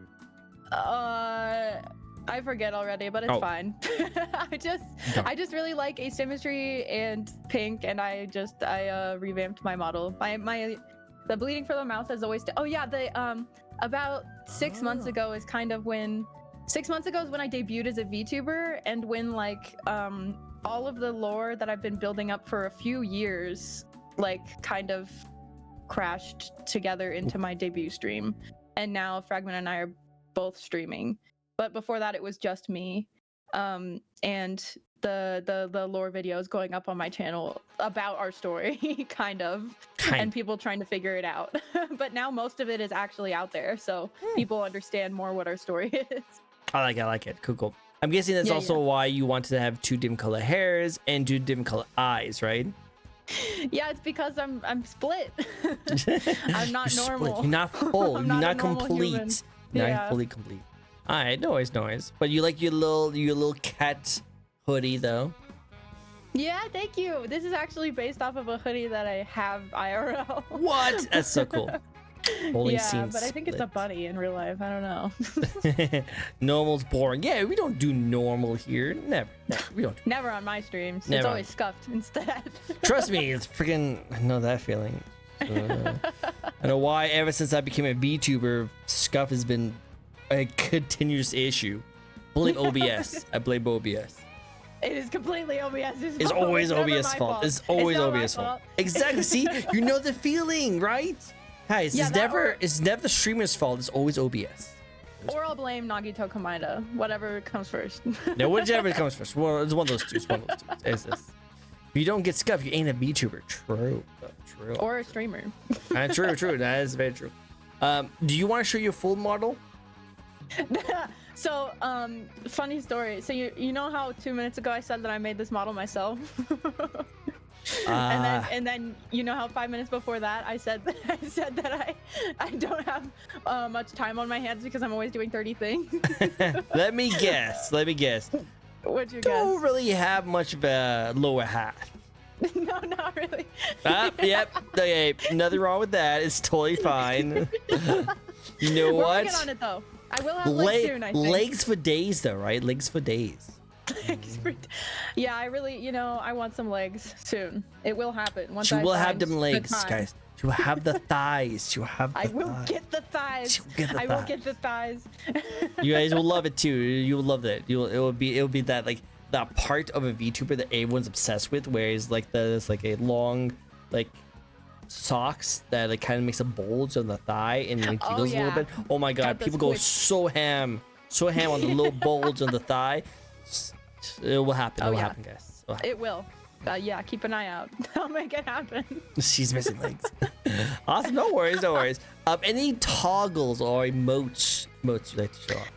I forget already, but it's fine. I just really like asymmetry and pink, and I revamped my model. The bleeding from the mouth has always. About 6 months ago is kind of when. 6 months ago is when I debuted as a VTuber, and when like all of the lore that I've been building up for a few years, like kind of crashed together into my debut stream, and now Fragment and I are both streaming. But before that, it was just me, and the lore videos going up on my channel about our story, kind of, and people trying to figure it out. But now most of it is actually out there, so people understand more what our story is. I like it. Cool. I'm guessing that's also why you wanted to have 2 different color hairs and 2 different color eyes, right? Yeah, it's because I'm split. I'm not normal. Split. You're not full. You're not complete. You're Yeah. not fully complete. All right, no worries. But you like your little cat hoodie though. Yeah, thank you. This is actually based off of a hoodie that I have IRL. What? That's so cool. Yeah, but I think it's a bunny in real life. I don't know. Normal's boring. Yeah, we don't do normal here. Never. We don't. Never on my streams. Never. It's always scuffed instead. Trust me, it's freaking. I know that feeling. I know why. Ever since I became a VTuber, scuff has been a continuous issue. Blame OBS. I blame OBS. It is completely OBS's It's fault. always never OBS my fault. It's always not my OBS fault. Exactly. See, you know the feeling, right? Guys, Yeah, it's never the streamer's fault. It's always OBS. Or I'll blame Nagito Komaeda. Whatever comes first. No, whichever comes first. Well, it's one of those two. It's one of those two. It's this. If you don't get scuffed, you ain't a VTuber. True. True. Or a streamer. True. That is very true. Do you want to show your full model? So, funny story. So you know how 2 minutes ago I said that I made this model myself? And then you know how 5 minutes before that I said that I don't have much time on my hands because I'm always doing 30 things. Let me guess. What'd you guess? Don't really have much of a lower half. No, not really. Yep. Okay, nothing wrong with that. It's totally fine. You know We're what? working on it though. I will have legs soon, I think. Legs for days though, right? Legs for days. Yeah, I really, I want some legs soon. It will happen once She I will find have them the legs, time. guys. She will have the thighs. She will have the I will thighs. get the thighs. She will get the I will get the thighs. You guys will love it too. You will love it. It will be that like that part of a VTuber that everyone's obsessed with, where it's like there's like a long like socks that like kind of makes a bulge on the thigh and like jiggles a little bit. Oh my god, Got the people go squish. so ham on the little bulge on the thigh. It will happen. It will happen, guys. It will happen. It will. Yeah, keep an eye out. I'll make it happen. She's missing legs. Awesome. No worries. No worries. Any toggles or emotes you like to show off?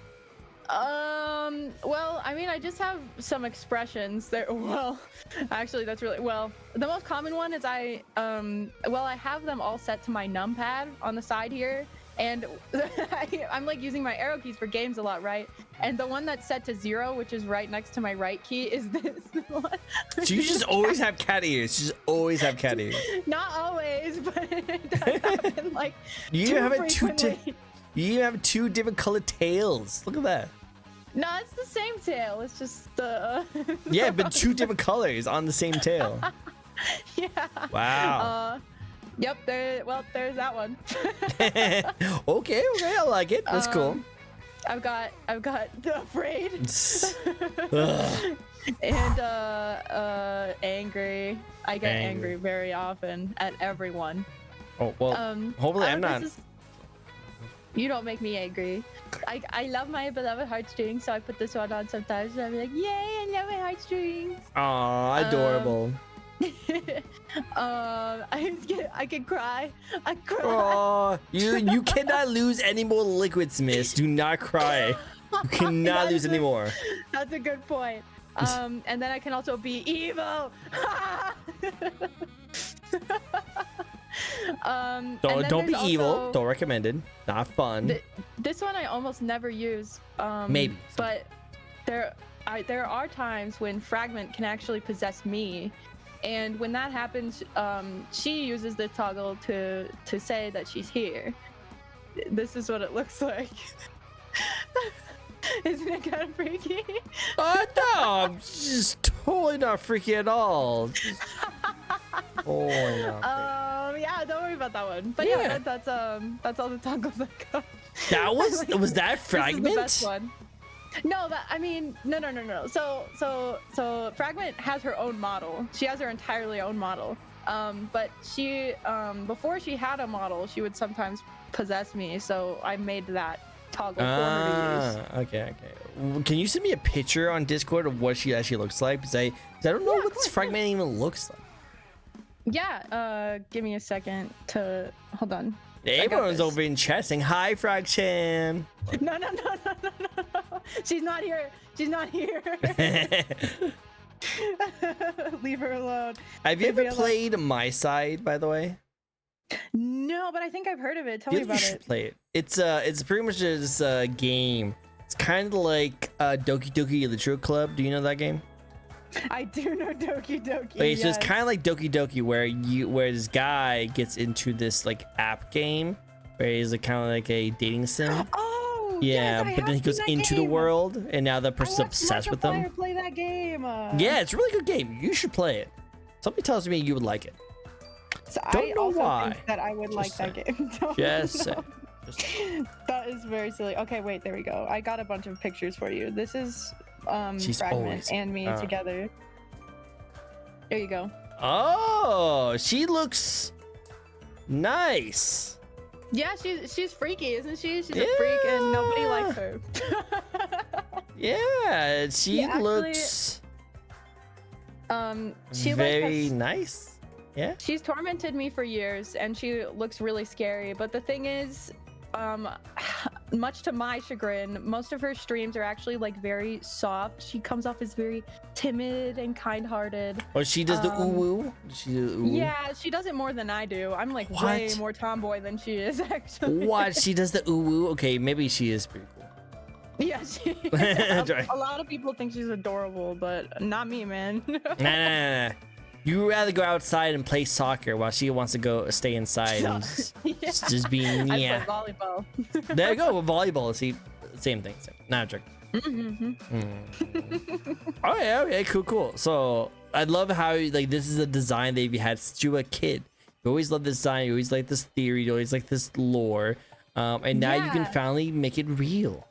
Well, I mean, I just have some expressions there. Well, actually, that's really, well, the most common one is I have them all set to my numpad on the side here. And I'm like using my arrow keys for games a lot, right? And the one that's set to 0, which is right next to my right key, is this one. So you just always have cat ears. You just always have cat ears. Not always, but it does happen like You too have frequently. You have two different colored tails. Look at that. No, it's the same tail. It's just the. Yeah, but two different colors on the same tail. Yeah. Wow. Yep. There's that one. Okay, I like it. That's cool. I've got the afraid Ugh. and angry. I get angry very often at everyone. Oh well. Hopefully I'm not. You don't make me angry. I love my beloved heartstrings, so I put this one on sometimes. And I'm like, yay! I love my heartstrings. Aw, adorable. I can cry. I cry. Oh, you cannot lose any more liquids, miss. Do not cry. You cannot lose any more. That's a good point. And then I can also be evil. Don't be evil. Don't recommend it. Not fun. This one I almost never use. Maybe. But there are times when Fragment can actually possess me. And when that happens, she uses the toggle to say that she's here. This is what it looks like. Isn't it kind of freaky? Oh no, just totally not freaky at all. Totally not freaky. Yeah, don't worry about that one. But yeah, that's all the toggles I got. That was that Fragment? This is the best one. No, no. So Fragment has her own model. She has her entirely own model. But she before she had a model, she would sometimes possess me. So I made that toggle for her to use. Okay. Can you send me a picture on Discord of what she actually looks like? Because I don't know what this Fragment even looks like. Yeah. Give me a second to hold on. Everyone's over in chat saying hi, Fragchan. No. She's not here. Leave her alone. Have you ever played My Side, by the way? No, but I think I've heard of it. Tell me about You should it. play it. It's pretty much this game. It's kind of like Doki Doki Literature Club. Do you know that game? I do know Doki Doki. Okay, so it's kind of like Doki Doki, where this guy gets into this like app game, where he's like, kind of like a dating sim. Oh, yeah, yes, but then he goes into the world, and now the person's obsessed with them. Play that game. Yeah, it's a really good game. You should play it. Something tells me you would like it. So Don't know why. Think that I would like that game. Just That is very silly. Okay, wait, there we go. I got a bunch of pictures for you. This is She's Fragment always and me together. There you go. Oh, she looks nice. Yeah, she's freaky, isn't she? She's a freak and nobody likes her. Yeah, she looks she very nice. Yeah. She's tormented me for years and she looks really scary, but the thing is, much to my chagrin, most of her streams are actually like very soft. She comes off as very timid and kind-hearted. Oh, she does the ooh-woo? She do the ooh-woo? Yeah, she does it more than I do. I'm like way more tomboy than she is, actually. What? She does the ooh-woo? Okay, maybe she is pretty cool. Yeah, a lot of people think she's adorable, but not me, man. Nah. You rather go outside and play soccer while she wants to go stay inside and just being I play volleyball. There you go, volleyball. See, same thing. Not a trick. Okay, cool. So I love how like this is a design that you had since you were a kid. You always love this design. You always like this theory. You always like this lore, and now you can finally make it real.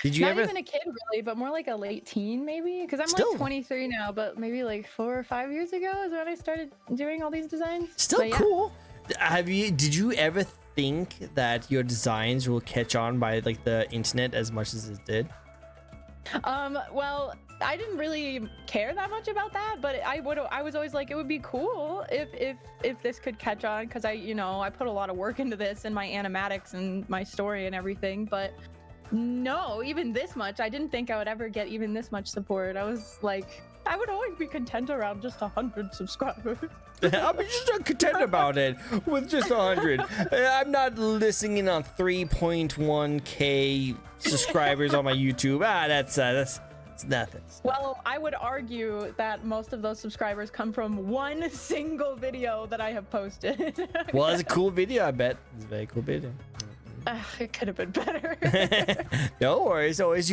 Did you Not ever? even a kid really, but more like a late teen maybe, because I'm like 23 now, but maybe like 4 or 5 years ago is when I started doing all these designs. Still cool. Did you ever think that your designs will catch on by like the internet as much as it did? Well, I didn't really care that much about that, but I was always like, it would be cool if this could catch on, because I put a lot of work into this and my animatics and my story and everything, but no, even this much, I didn't think I would ever get even this much support. I was like, I would always be content around just 100 subscribers. I'm just not content about it with just 100. I'm not listening on 3.1k subscribers on my YouTube. That's nothing. Well, I would argue that most of those subscribers come from one single video that I have posted. Well, it's a cool video, I bet. It's a very cool video. It could have been better. No worries. Always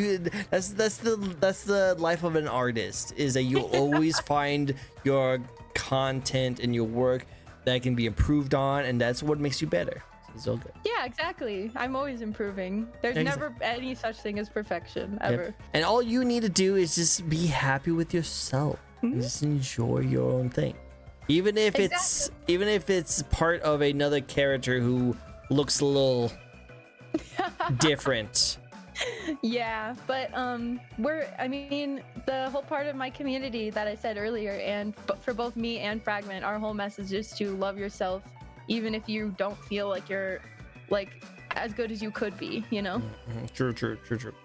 that's the life of an artist, is that you'll always find your content and your work that can be improved on, and that's what makes you better. It's all good. Yeah, exactly. I'm always improving. There's never any such thing as perfection ever. Yep. And all you need to do is just be happy with yourself. And just enjoy your own thing, even if it's part of another character who looks a little different. Yeah, but the whole part of my community that I said earlier, and for both me and Fragment, our whole message is to love yourself, even if you don't feel like you're like as good as you could be, True.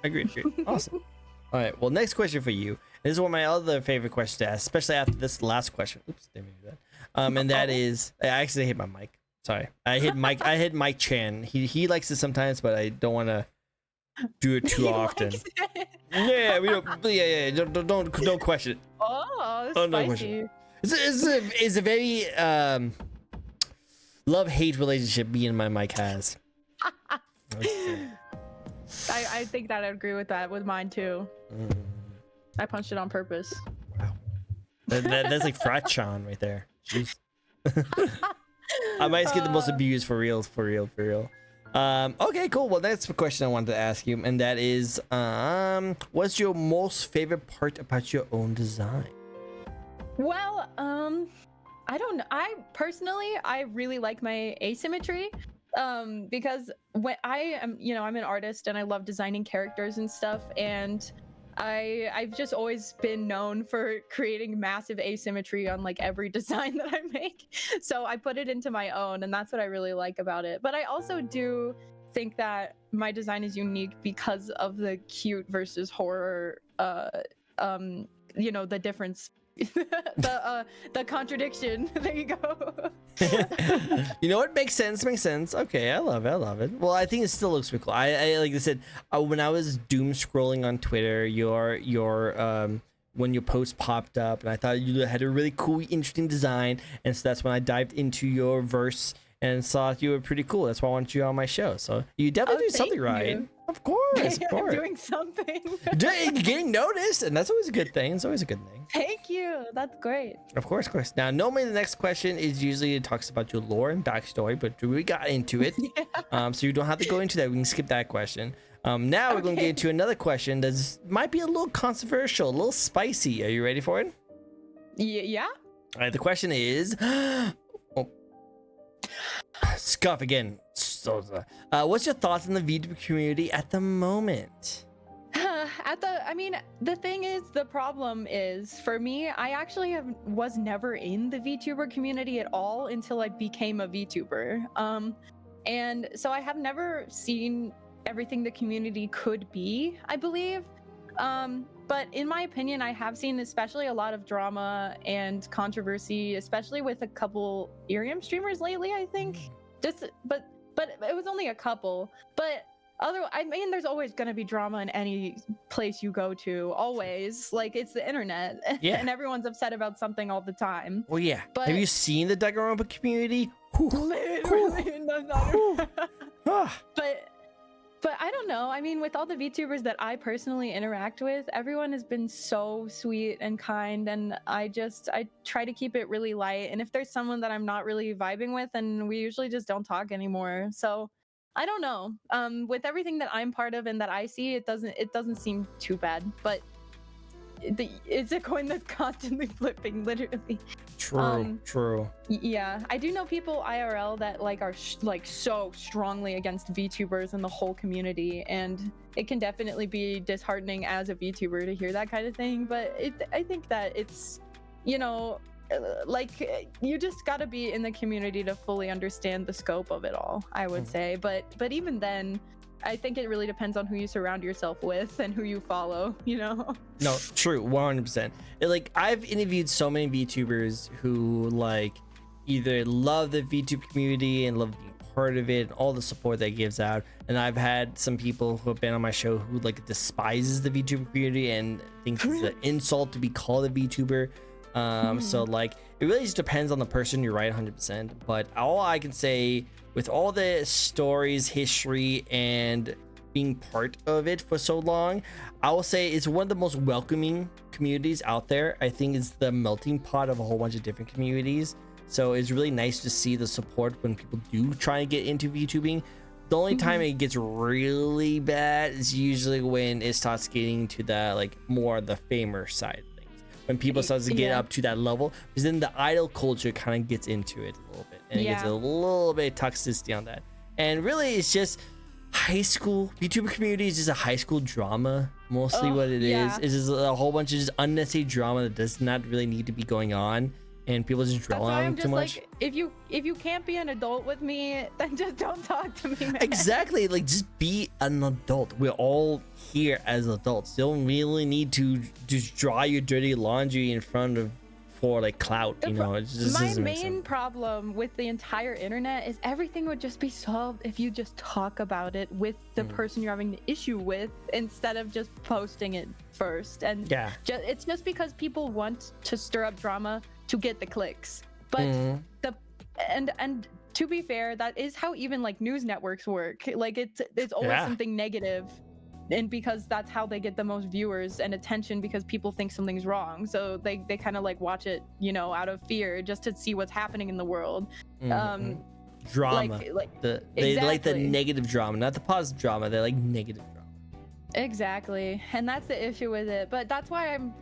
Agree. Awesome. All right, well, next question for you. This is one of my other favorite questions to ask, especially after this last question. Oops, didn't mean to do that. And that is, I actually hit my mic. Sorry, I hit Mike Chan. He likes it sometimes, but I don't want to do it too often. Yeah, we don't. Yeah. Don't question it. Oh, spicy. It's a very love-hate relationship me and my mic has. I think that I agree with that with mine too. I punched it on purpose. Wow, that's like Fratchan right there. Jeez. I might get the most abused for real. Okay, cool. Well, that's the question I wanted to ask you, and that is, what's your most favorite part about your own design? Well, I don't know. I really like my asymmetry, because when I'm an artist and I love designing characters and stuff, and I've just always been known for creating massive asymmetry on like every design that I make. So I put it into my own, and that's what I really like about it. But I also do think that my design is unique because of the cute versus horror, the difference. the contradiction. There you go. You know what? Makes sense. Okay, I love it. Well, I think it still looks pretty cool. I like I said, when I was doom scrolling on Twitter, your when your post popped up, and I thought you had a really cool, interesting design, and so that's when I dived into your verse and saw you were pretty cool. That's why I wanted you on my show. So you definitely do something right. Of course, of course. doing something. Getting noticed, and that's always a good thing. It's always a good thing. Thank you. That's great. Of course, of course. Now, normally the next question is usually it talks about your lore and backstory, but we got into it. So you don't have to go into that. We can skip that question. Now we're going to get into another question that might be a little controversial, a little spicy. Are you ready for it? Yeah. All right, the question is, scuff again. What's your thoughts on the VTuber community at the moment? The thing is, the problem is, for me, I actually was never in the VTuber community at all until I became a VTuber. And so I have never seen everything the community could be, I believe. But in my opinion, I have seen especially a lot of drama and controversy, especially with a couple Irium streamers lately, I think. But it was only a couple. But there's always going to be drama in any place you go to, always. Like, it's the internet, and everyone's upset about something all the time. Well, yeah. But have you seen the Danganronpa community? Literally, But I don't know. I mean, with all the VTubers that I personally interact with, everyone has been so sweet and kind, and I try to keep it really light. And if there's someone that I'm not really vibing with, then we usually just don't talk anymore. So I don't know. With everything that I'm part of and that I see, it doesn't seem too bad. But it's a coin that's constantly flipping, literally. True. Yeah, I do know people IRL that are so strongly against VTubers and the whole community, and it can definitely be disheartening as a VTuber to hear that kind of thing. But I think that it's, you just got to be in the community to fully understand the scope of it all, I would say. But even then, I think it really depends on who you surround yourself with and who you follow, No, true, 100%. I've interviewed so many VTubers who either love the VTube community and love being part of it and all the support that it gives out. And I've had some people who have been on my show who despises the VTuber community and thinks it's an insult to be called a VTuber. So it really just depends on the person. You're right, 100%. But all I can say, with all the stories, history, and being part of it for so long, I will say it's one of the most welcoming communities out there. I think it's the melting pot of a whole bunch of different communities. So it's really nice to see the support when people do try and get into VTubing. The only time it gets really bad is usually when it starts getting to the more the famer side. When people start to get up to that level, because then the idol culture kind of gets into it a little bit, and it gets a little bit toxicity on that. And really, it's just high school VTuber community is just a high school drama, mostly. What it is just a whole bunch of just unnecessary drama that does not really need to be going on, and people just dwell on too much. If you can't be an adult with me, then just don't talk to me, man. Exactly, just be an adult. We're all here as adults. You don't really need to just dry your dirty laundry in front of for clout, It just my main problem with the entire internet is everything would just be solved if you just talk about it with the person you're having the issue with, instead of just posting it first. And it's just because people want to stir up drama to get the clicks. But and to be fair, that is how even news networks work. It's always something negative, and because that's how they get the most viewers and attention, because people think something's wrong, so they kind of watch it out of fear, just to see what's happening in the world. Drama, they like the negative drama, not the positive drama. They like negative drama. Exactly, and that's the issue with it. But that's why I'm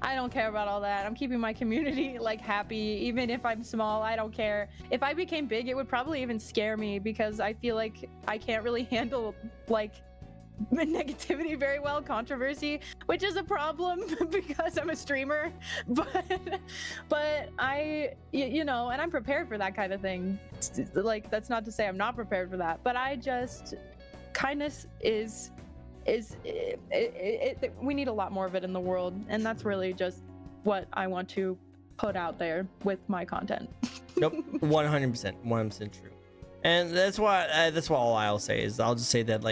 I don't care about all that. I'm keeping my community happy, even if I'm small. I don't care. If I became big, it would probably even scare me, because I feel like I can't really handle negativity very well, controversy, which is a problem because I'm a streamer. But I, and I'm prepared for that kind of thing. That's not to say I'm not prepared for that, but I just kindness we need a lot more of it in the world, and that's really just what I want to put out there with my content. Nope, 100% true. And that's why all I'll say is, I'll just say that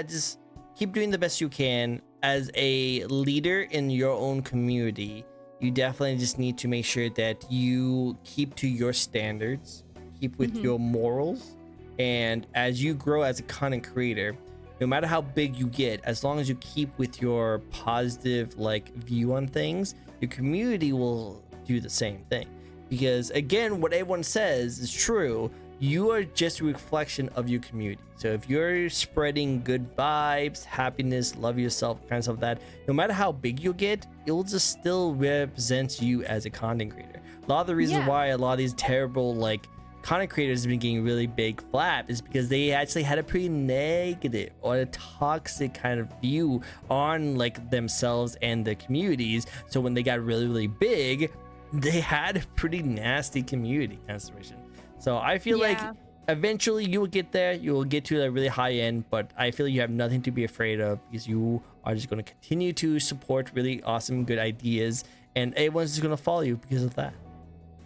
just keep doing the best you can as a leader in your own community. You definitely just need to make sure that you keep to your standards, keep with your morals, and as you grow as a content creator, no matter how big you get, as long as you keep with your positive like view on things, your community will do the same thing. Because again, what everyone says is true. You are just a reflection of your community. So if you're spreading good vibes, happiness, love yourself, kind of stuff like that, no matter how big you get, it will just still represent you as a content creator. A lot of the reasons why a lot of these terrible like content creators have been getting really big flap is because they actually had a pretty negative or a toxic kind of view on like themselves and the communities. So when they got really, really big, they had a pretty nasty community kind of situation. So I feel like eventually you will get there. You will get to a really high end, but I feel you have nothing to be afraid of because you are just going to continue to support really awesome, good ideas, and everyone's just going to follow you because of that.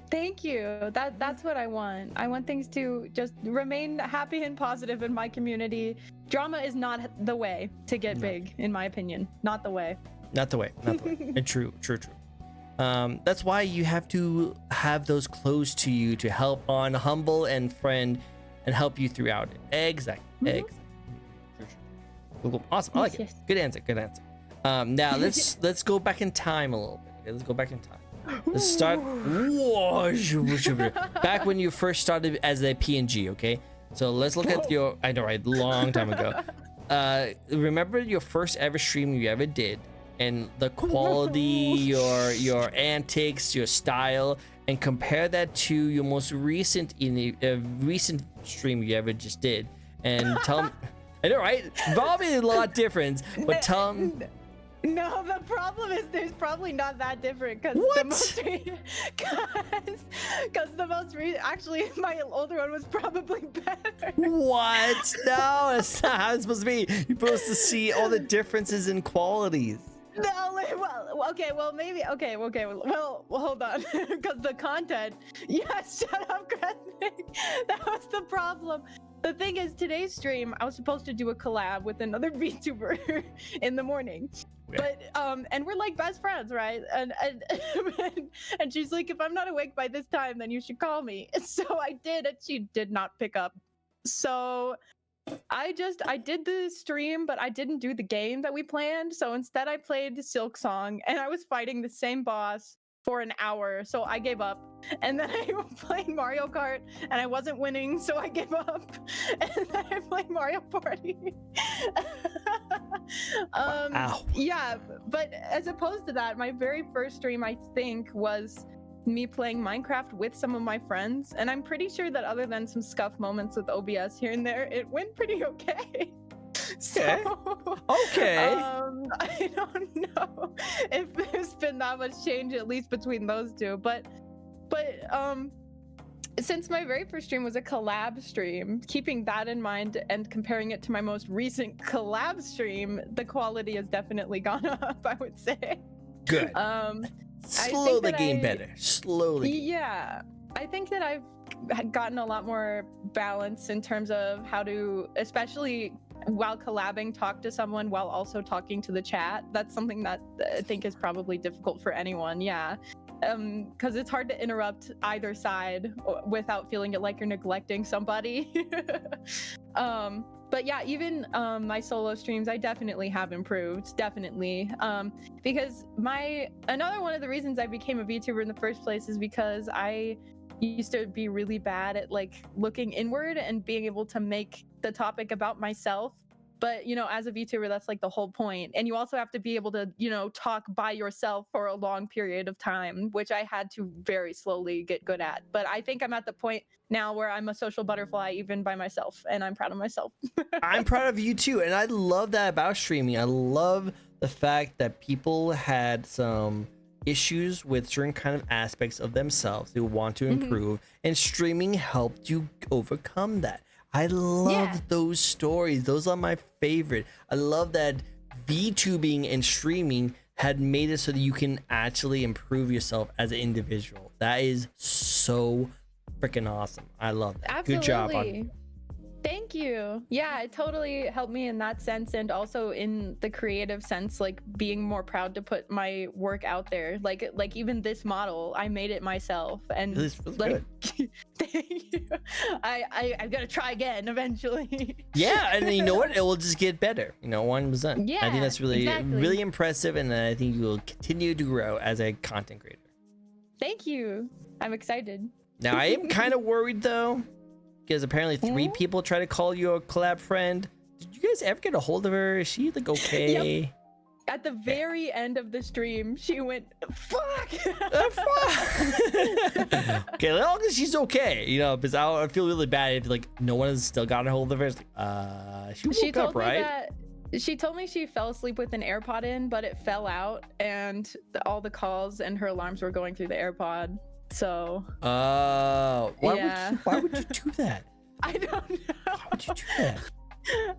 Thank you. That's what I want. I want things to just remain happy and positive in my community. Drama is not the way to get big, in my opinion. Not the way. Not the way. Not the way. And true. That's why you have to have those close to you to help on humble and friend and help you throughout it. Exactly. Cool. Awesome. I like it. Good answer. Now let's go back in time a little bit. Okay, let's go back in time. Let's start back when you first started as a PNG. Okay, so let's look at your, I know, right, long time ago. Remember your first ever stream you ever did, and the quality, your antics, your style, and compare that to your most recent recent stream you ever just did, and tell me. I know, right? Probably a lot different, but tell them. No, the problem is there's probably not that different because the most actually my older one was probably better. What? No, that's not how it's supposed to be. You're supposed to see all the differences in qualities. No, well, hold on, because the content. Yes, shut up, Kresnik. That was the problem. The thing is, today's stream, I was supposed to do a collab with another VTuber in the morning. But and we're like best friends, right? And and she's like, if I'm not awake by this time, then you should call me. So I did, and she did not pick up. So I did the stream, but I didn't do the game that we planned. So instead I played Silk Song, and I was fighting the same boss for an hour, so I gave up. And then I played Mario Kart, and I wasn't winning, so I gave up. And then I played Mario Party. Yeah, but as opposed to that, my very first stream, I think, was me playing Minecraft with some of my friends, and I'm pretty sure that other than some scuff moments with OBS here and there, it went pretty okay. Okay. I don't know if there's been that much change, at least between those two, but since my very first stream was a collab stream, keeping that in mind and comparing it to my most recent collab stream, the quality has definitely gone up, I would say. Good. Slowly getting better. Slowly. Yeah. I think that I've gotten a lot more balance in terms of how to, especially while collabing, talk to someone while also talking to the chat. That's something that I think is probably difficult for anyone. Yeah. Because it's hard to interrupt either side without feeling it like you're neglecting somebody. But yeah, even my solo streams, I definitely have improved, definitely. Because another one of the reasons I became a VTuber in the first place is because I used to be really bad at like looking inward and being able to make the topic about myself. But, you know, as a VTuber, that's like the whole point. And you also have to be able to, you know, talk by yourself for a long period of time, which I had to very slowly get good at. But I think I'm at the point now where I'm a social butterfly even by myself, and I'm proud of myself. I'm proud of you too. And I love that about streaming. I love the fact that people had some issues with certain kind of aspects of themselves they want to improve, and streaming helped you overcome that. I love those stories. Those are my favorite. I love that VTubing and streaming had made it so that you can actually improve yourself as an individual. That is so freaking awesome. I love that. Absolutely. Good job on Thank you. Yeah, it totally helped me in that sense, and also in the creative sense, like being more proud to put my work out there. Like even this model, I made it myself, and It feels like, good. thank you. I'm gonna try again eventually. Yeah, and you know what? It will just get better. 1%. I Yeah, think that's really, exactly. really impressive, and I think you will continue to grow as a content creator. Thank you. I'm excited. Now, I am kind of worried though, because apparently 3 people try to call you a collab friend. Did you guys ever get a hold of her? Is she like okay? Yep. At the very end of the stream, she went, fuck! Okay, as long as she's okay, because I feel really bad if like no one has still gotten a hold of her. It's like, she woke up, right? She told me she fell asleep with an AirPod in, but it fell out, and all the calls and her alarms were going through the AirPod. So. Why would you do that? I don't know. Why would you do that?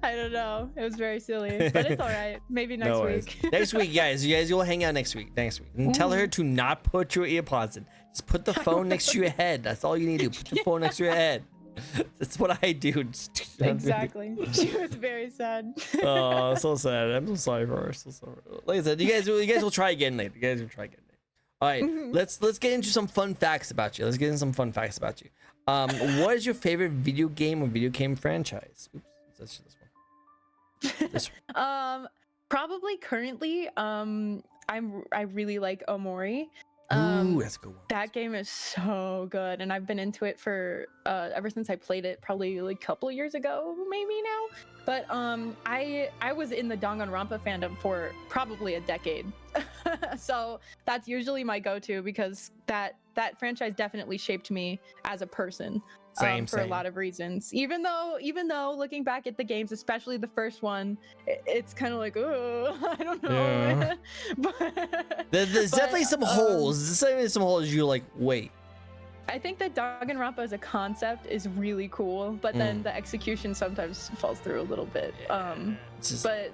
I don't know. It was very silly, but it's all right. Maybe next week. Next week, guys. You guys will hang out next week. And tell her to not put your earpods in. Just put the phone next to your head. That's all you need to do. Put your phone next to your head. That's what I do. Exactly. She was very sad. Oh, so sad. I'm so sorry for her. So sorry. Like I said, you guys will try again later. All right, let's get into some fun facts about you. What is your favorite video game or video game franchise? Oops, that's this one. Probably currently, I really like Omori. Ooh, that's a good one. That game is so good, and I've been into it for ever since I played it, probably like a couple years ago, maybe now. But I was in the Danganronpa fandom for probably a decade, so that's usually my go-to because that franchise definitely shaped me as a person. Same. A lot of reasons. Even though looking back at the games, especially the first one, it's kind of like, oh, I don't know. Yeah. There's definitely some holes. There's definitely some holes. You're like, wait. I think that Danganronpa as a concept is really cool, but then the execution sometimes falls through a little bit. But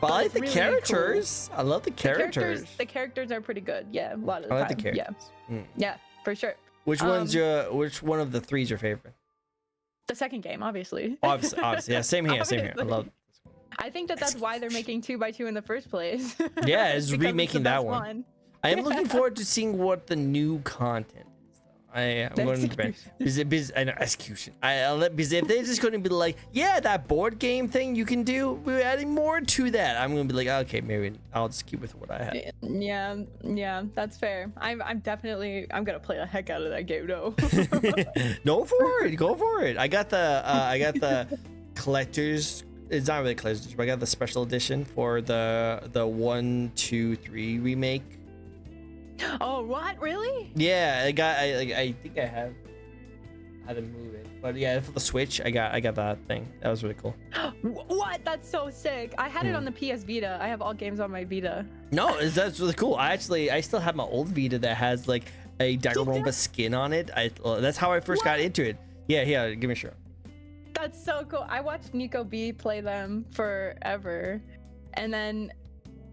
I like the really characters. Cool. I love the characters. The characters are pretty good. Yeah, a lot of the time. I like the characters. Yeah, for sure. Which which one of the 3 is your favorite? The second game, obviously. Obviously. Yeah, same here. I love it. I think that's why they're making 2x2 in the first place. Yeah, it's remaking that one. I am looking forward to seeing what the new content is. I'm going to depend. I know execution. Because if they're just going to be like, yeah, that board game thing you can do, we're adding more to that. I'm going to be like, okay, maybe I'll just keep with what I have. Yeah, that's fair. I'm gonna play the heck out of that game though. Go for it. I got the collector's. It's not really collector's, but I got the special edition for the 1, 2, 3 remake. Oh, what? Really? Yeah, I think I have how to move it, but yeah, for the Switch, I got that thing. That was really cool. What? That's so sick. I had it on the PS Vita. I have all games on my Vita. No, that's really cool. I still have my old Vita that has like a Danganronpa skin on it. That's how I first got into it. Yeah, give me a shot. That's so cool. I watched Nico B play them forever, and then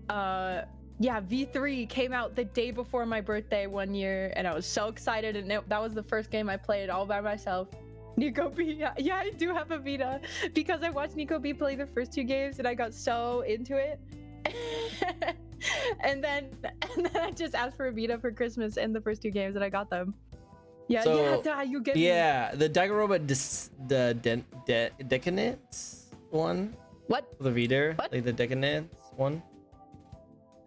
V3 came out the day before my birthday one year, and I was so excited, and that was the first game I played all by myself. Nico B, yeah, I do have a Vita because I watched Nico B play the first 2 games, and I got so into it. and then I just asked for a Vita for Christmas, and the first 2 games, and I got them. Yeah, you get me. Yeah, the Danganronpa the Decadence one. What? The Vita, what? like the Decadence one.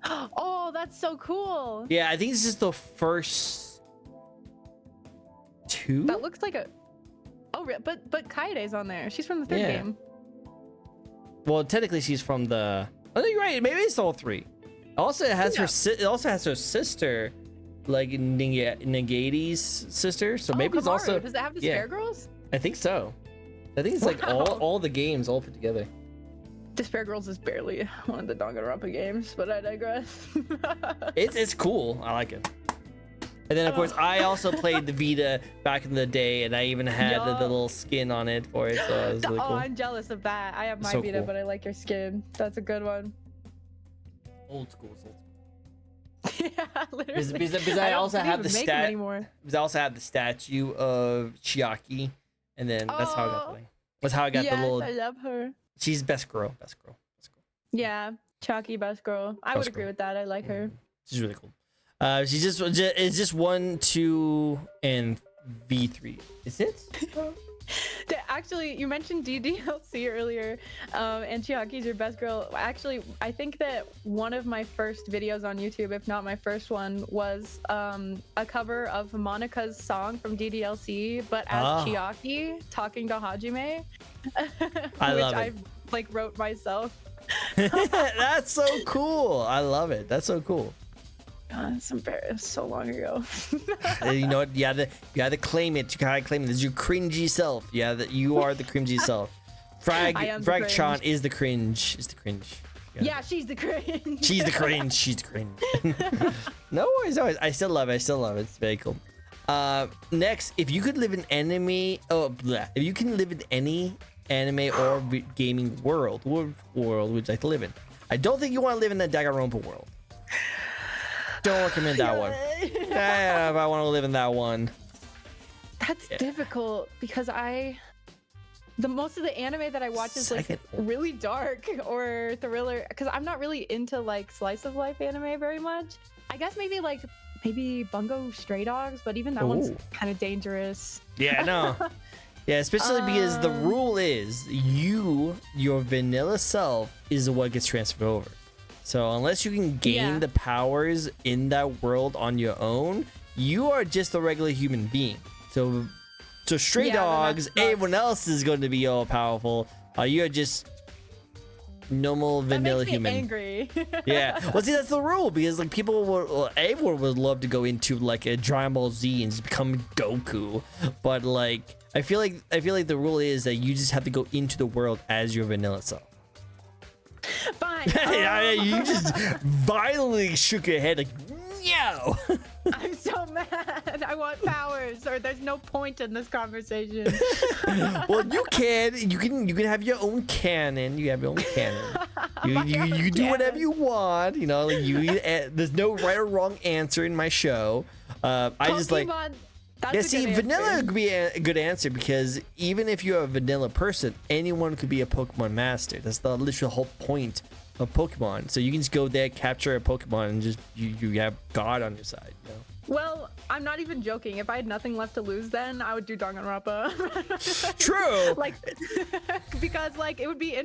Oh, that's so cool. Yeah, I think this is the first 2. That looks like a. Oh, but Kaide's on there. She's from the 3rd game. Well, technically, she's from the. Oh, you're right. Maybe it's all 3. Also, it has It also has her sister, like Nagati's sister. So maybe it's Kamaru. also. Does it have the Spare Girls? I think so. I think it's like all the games all put together. Despair Girls is barely one of the Danganronpa games, but I digress. It's cool. I like it. And then of course I also played the Vita back in the day, and I even had the little skin on it for it. So it was really cool. I'm jealous of that. I have my Vita, cool. But I like your skin. That's a good one. Old school. Yeah, literally. Because I also have the anymore. Because I also have the statue of Chiaki, and then that's how I got playing. That's how I got the Yes, little. I love her. She's best girl. Best girl. Best girl. Yeah, Chalky, best girl. I would Best agree girl. with that. I like her. She's really cool. She's just it's just 1, 2, and V3. Is it? Actually, you mentioned DDLC earlier, and Chiaki's your best girl. Actually, I think that one of my first videos on YouTube, if not my first one, was a cover of Monica's song from DDLC, but as Chiaki talking to Hajime, I which love it. I like wrote myself. That's so cool. I love it. That's so cool. It's embarrassed. So long ago. You know what? You gotta claim it. You gotta claim it. This is your cringy self. Yeah, that you are the cringy self. Fragtron is the cringe. Is the cringe. Yeah, she's the cringe. She's the cringe. She's the cringe. No worries. No worries. I still love it. I still love it. It's very cool. Next, if you could live in if you can live in any anime or gaming world, what world would you like to live in? I don't think you want to live in the Danganronpa world. Don't recommend that one. If I want to live in that one. That's difficult because most of the anime that I watch is like really dark or thriller because I'm not really into like slice of life anime very much. I guess maybe Bungo Stray Dogs, but even that one's kind of dangerous. Yeah, no. Yeah, especially because the rule is your vanilla self is what gets transferred over. So unless you can gain the powers in that world on your own, you are just a regular human being. So Stray Dogs, everyone else is going to be all powerful. You're just normal vanilla human. Angry. Yeah. Well, see, that's the rule because like everyone would love to go into like a Dragon Ball Z and just become Goku, but like I feel like the rule is that you just have to go into the world as your vanilla self. Fine. You just violently shook your head like, no. I'm so mad. I want powers, or there's no point in this conversation. Well, you can have your own canon. You have your own canon. You do whatever you want. You know, like there's no right or wrong answer in my show. I just like. That's vanilla could be a good answer because even if you're a vanilla person, anyone could be a Pokemon master. That's the literal whole point of Pokemon. So you can just go there, capture a Pokemon, and just you have God on your side. You know? Well, I'm not even joking. If I had nothing left to lose, then I would do Danganronpa. True. Like, because like it would be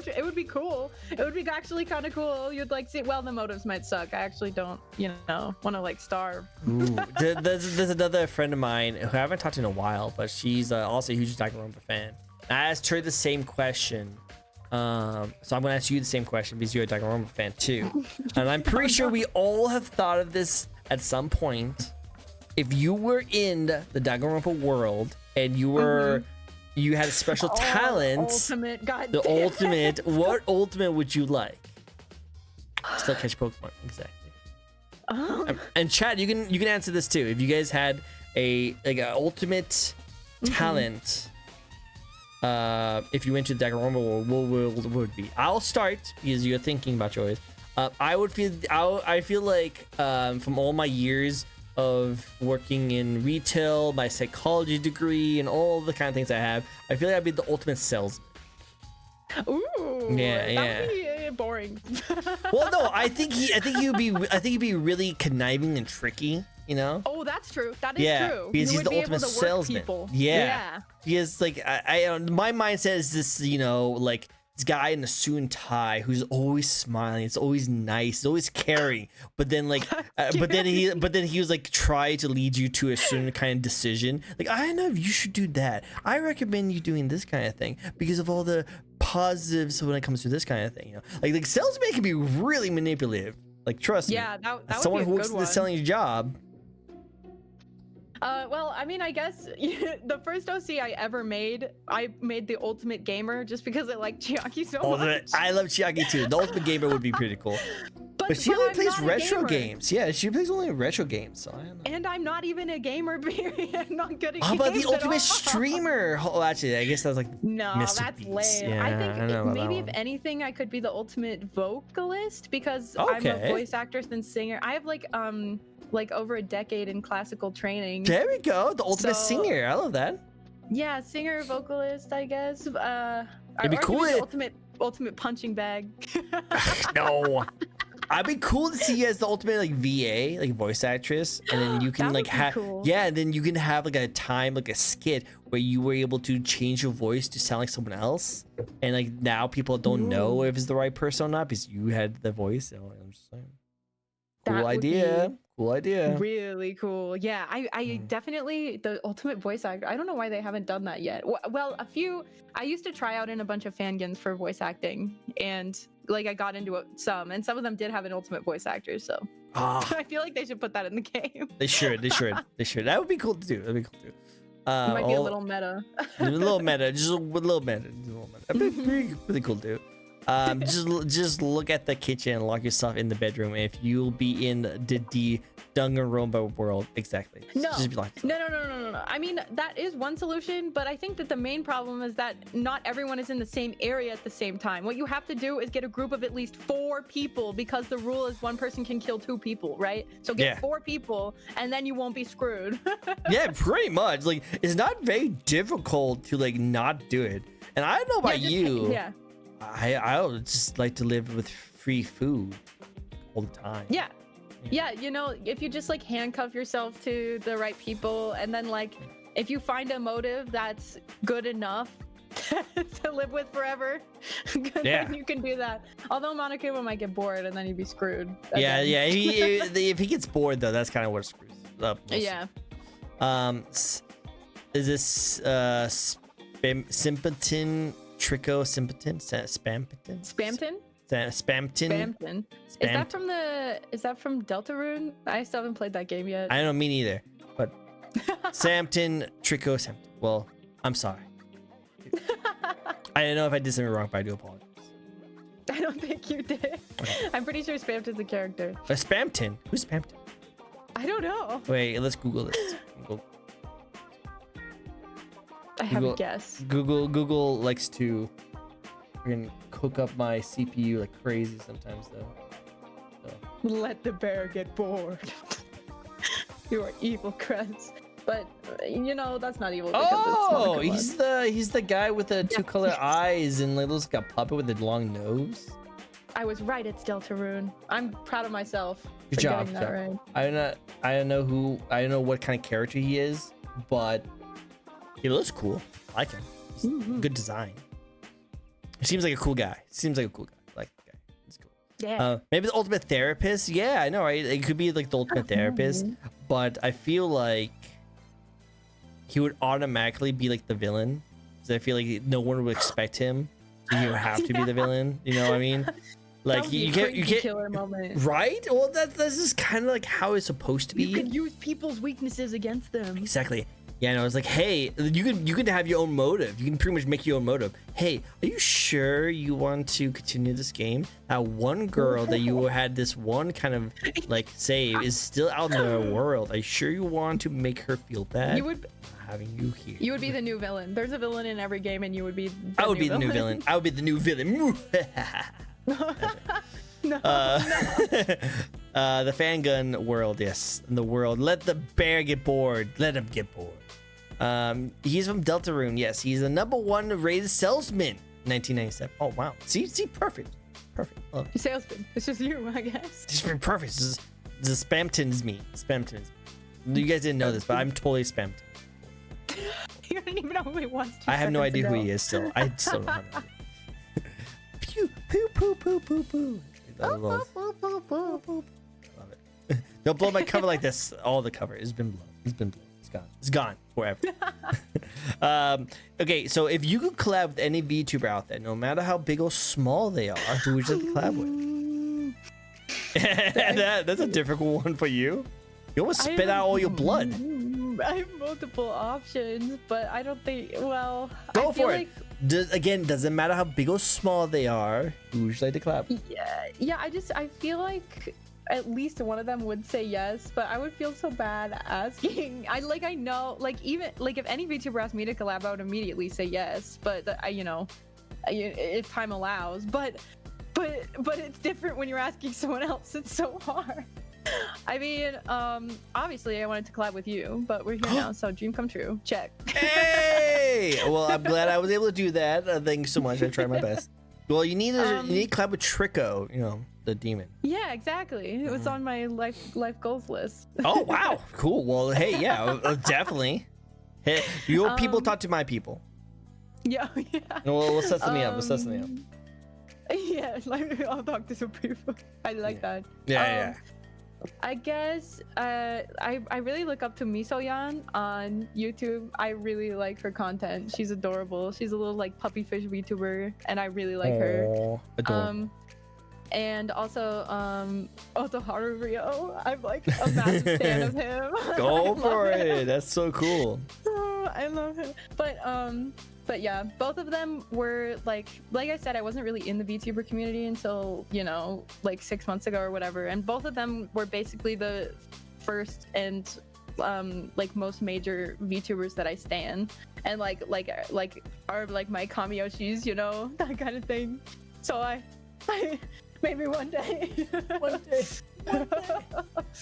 cool. It would be actually kind of cool. You'd like see. Well, the motives might suck. I actually don't, want to like starve. Ooh, there's another friend of mine who I haven't talked to in a while, but she's also a huge Danganronpa fan. I asked her the same question. So I'm gonna ask you the same question because you're a Danganronpa fan too, and I'm pretty sure we all have thought of this at some point. If you were in the Danganronpa world and you had a special talent, ultimate, what ultimate would you like? Still catch Pokemon, exactly. And Chad, you can answer this too. If you guys had an ultimate talent, if you went to the Danganronpa world, what world would it be? I'll start because you're thinking about yours. I feel like from all my years of working in retail, my psychology degree, and all the kind of things I have, I feel like I'd be the ultimate salesman. Ooh, that would be boring. Well, no, I think he'd be really conniving and tricky. You know? Oh, that's true. That is true. Because he's the ultimate salesman. Yeah. Because like my mindset is this, like this guy in a suit and tie who's always smiling. It's always nice. It's always caring. But then like, but then he was like try to lead you to a certain kind of decision. Like, I know you should do that. I recommend you doing this kind of thing because of all the positives when it comes to this kind of thing. Like salesman can be really manipulative. Like, trust me. Yeah, that someone would be who a works good in the one. selling job. Well, I mean, I guess the first OC I ever made, I made the Ultimate Gamer just because I like Chiaki so much. I love Chiaki too. The Ultimate Gamer would be pretty cool. But she only plays retro games. Yeah, she plays only retro games. So I don't know. And I'm not even a gamer, period. I'm not good at games. How about the Ultimate all. Streamer? Oh, actually, I guess that's like no, Mr. that's Beast. lame. Yeah, I think maybe if one. anything, I could be the ultimate vocalist because I'm a voice actress and singer. I have like over a decade in classical training. There we go. The ultimate singer. I love that. Yeah, singer, vocalist, I guess. It'd be or cool give me if- the ultimate punching bag. No. I'd be cool to see you as the ultimate like VA, like voice actress, and then you can That like would be have cool. yeah, and then you can have like a time like a skit where you were able to change your voice to sound like someone else, and like now people don't know Ooh. if it's the right person or not because you had the voice. So I'm just saying, That cool would idea, be cool idea. Really cool. Yeah, I definitely the ultimate voice actor. I don't know why they haven't done that yet. Well, I used to try out in a bunch of fangins for voice acting, and like I got into some, and some of them did have an ultimate voice actor. So Ah, I feel like they should put that in the game. they should. That would be cool to do. That'd be cool to do. It might be a little meta. a little meta, just a little meta, just a little meta. That'd be really cool, dude. Just look at the kitchen and lock yourself in the bedroom if you'll be in the Danganronpa world. Exactly. No. Just be like, No. I mean, that is one solution, but I think that the main problem is that not everyone is in the same area at the same time. What you have to do is get a group of at least 4 people, because the rule is one person can kill 2 people, right? So get Yeah. 4 people, and then you won't be screwed. yeah, pretty much. Like, it's not very difficult to like not do it. And I don't know about you. Yeah. I would just like to live with free food all the time. Yeah. Yeah, you know, if you just like handcuff yourself to the right people, and then like if you find a motive that's good enough to live with forever, Yeah. then you can do that. Although Monokuma might get bored and then you'd be screwed. Yeah, again. if he gets bored though, that's kind of what screws up. mostly. Yeah. Is this Simpleton Tricko Simpleton Spampton Spamton? Spampton? Spamton. Is that from Deltarune? I still haven't played that game yet. I don't know, me neither. But Sampton Tricko Sampton. Well, I'm sorry. I don't know if I did something wrong, but I do apologize. I don't think you did. Okay. I'm pretty sure Spamton's a character. Spampton? Who's Spampton? I don't know. Wait, let's Google this. I have a Google- guess. Google likes to freaking cook up my CPU like crazy sometimes though. So. Let the bear get bored. You are evil, Krez. But you know that's not evil because Oh, it's he's the guy with the 2-color eyes and like looks like a puppet with a long nose. I was right. It's Deltarune. I'm proud of myself Good for job. getting that right. I don't know what kind of character he is, but he looks cool. I like him. He's good design. He seems like a cool guy. Like that guy. He's cool. Yeah. Maybe the ultimate therapist. Yeah, I know, right? It could be like the ultimate therapist, but I feel like he would automatically be like the villain. Because I feel like no one would expect him. So he would have to be the villain. You know what I mean? Like That would be you a can't crazy killer moment. right? Well, that's just kind of like how it's supposed to be. You could use people's weaknesses against them. Exactly. Yeah, no, it's like, hey, you can have your own motive. You can pretty much make your own motive. Hey, are you sure you want to continue this game? That one girl that you had this one kind of like save is still out in the world. Are you sure you want to make her feel bad? You would. Having you here. You would be the new villain. There's a villain in every game, and you would be. I would be the new villain. I would be the new villain. No. The fangun world, yes, in the world. Let the bear get bored. Let him get bored. He's from Deltarune. Yes, he's the #1 rated salesman. 1997. Oh wow. See, perfect. Love it. Salesman. It's just you, I guess. Just perfect. This is Spamton's me. Spamton's. You guys didn't know this, but I'm totally Spamton. You don't even know who he was. I have no idea who he is still. I still don't have no idea. Pew, poo, poo, poo, poo, poo. Love it. Don't blow my cover like this. All the cover has been blown. It's been blown. It's gone. It's gone forever. Okay, so if you could collab with any VTuber out there, no matter how big or small they are, who would you like to collab with? That's a difficult one for you. You almost spit out all your blood. I have multiple options, but I don't think. Well, Go I feel for it. like, Again, doesn't matter how big or small they are. Who would you like to collab? Yeah. I feel like at least one of them would say yes, but I would feel so bad asking. I know, like even like if any VTuber asked me to collab, I would immediately say yes. But if time allows. But it's different when you're asking someone else. It's so hard. I mean, obviously I wanted to collab with you, but we're here now, so dream come true. Check. Hey! Well, I'm glad I was able to do that. Thanks so much. I tried my best. Well, you need to collab with Tricko, you know, the demon. Yeah, exactly. It was on my life goals list. Oh, wow. Cool. Well, hey, yeah, definitely. Hey, your people talk to my people. Yeah. We'll set something up. We'll set something up. Yeah, like I'll talk to some people. I like that. Yeah. I guess I really look up to Misoyan on YouTube. I really like her content. She's adorable. She's a little like puppy fish VTuber, and I really like her. Adorable. And also Otoharu Rio. I'm like a massive fan of him. Go for it. That's so cool. Oh, I love him. But yeah, both of them were like I said, I wasn't really in the VTuber community until, you know, like 6 months ago or whatever. And both of them were basically the first and like most major VTubers that I stan, and like are like my Kamiyoshis, you know, that kind of thing. So I maybe one day. One day.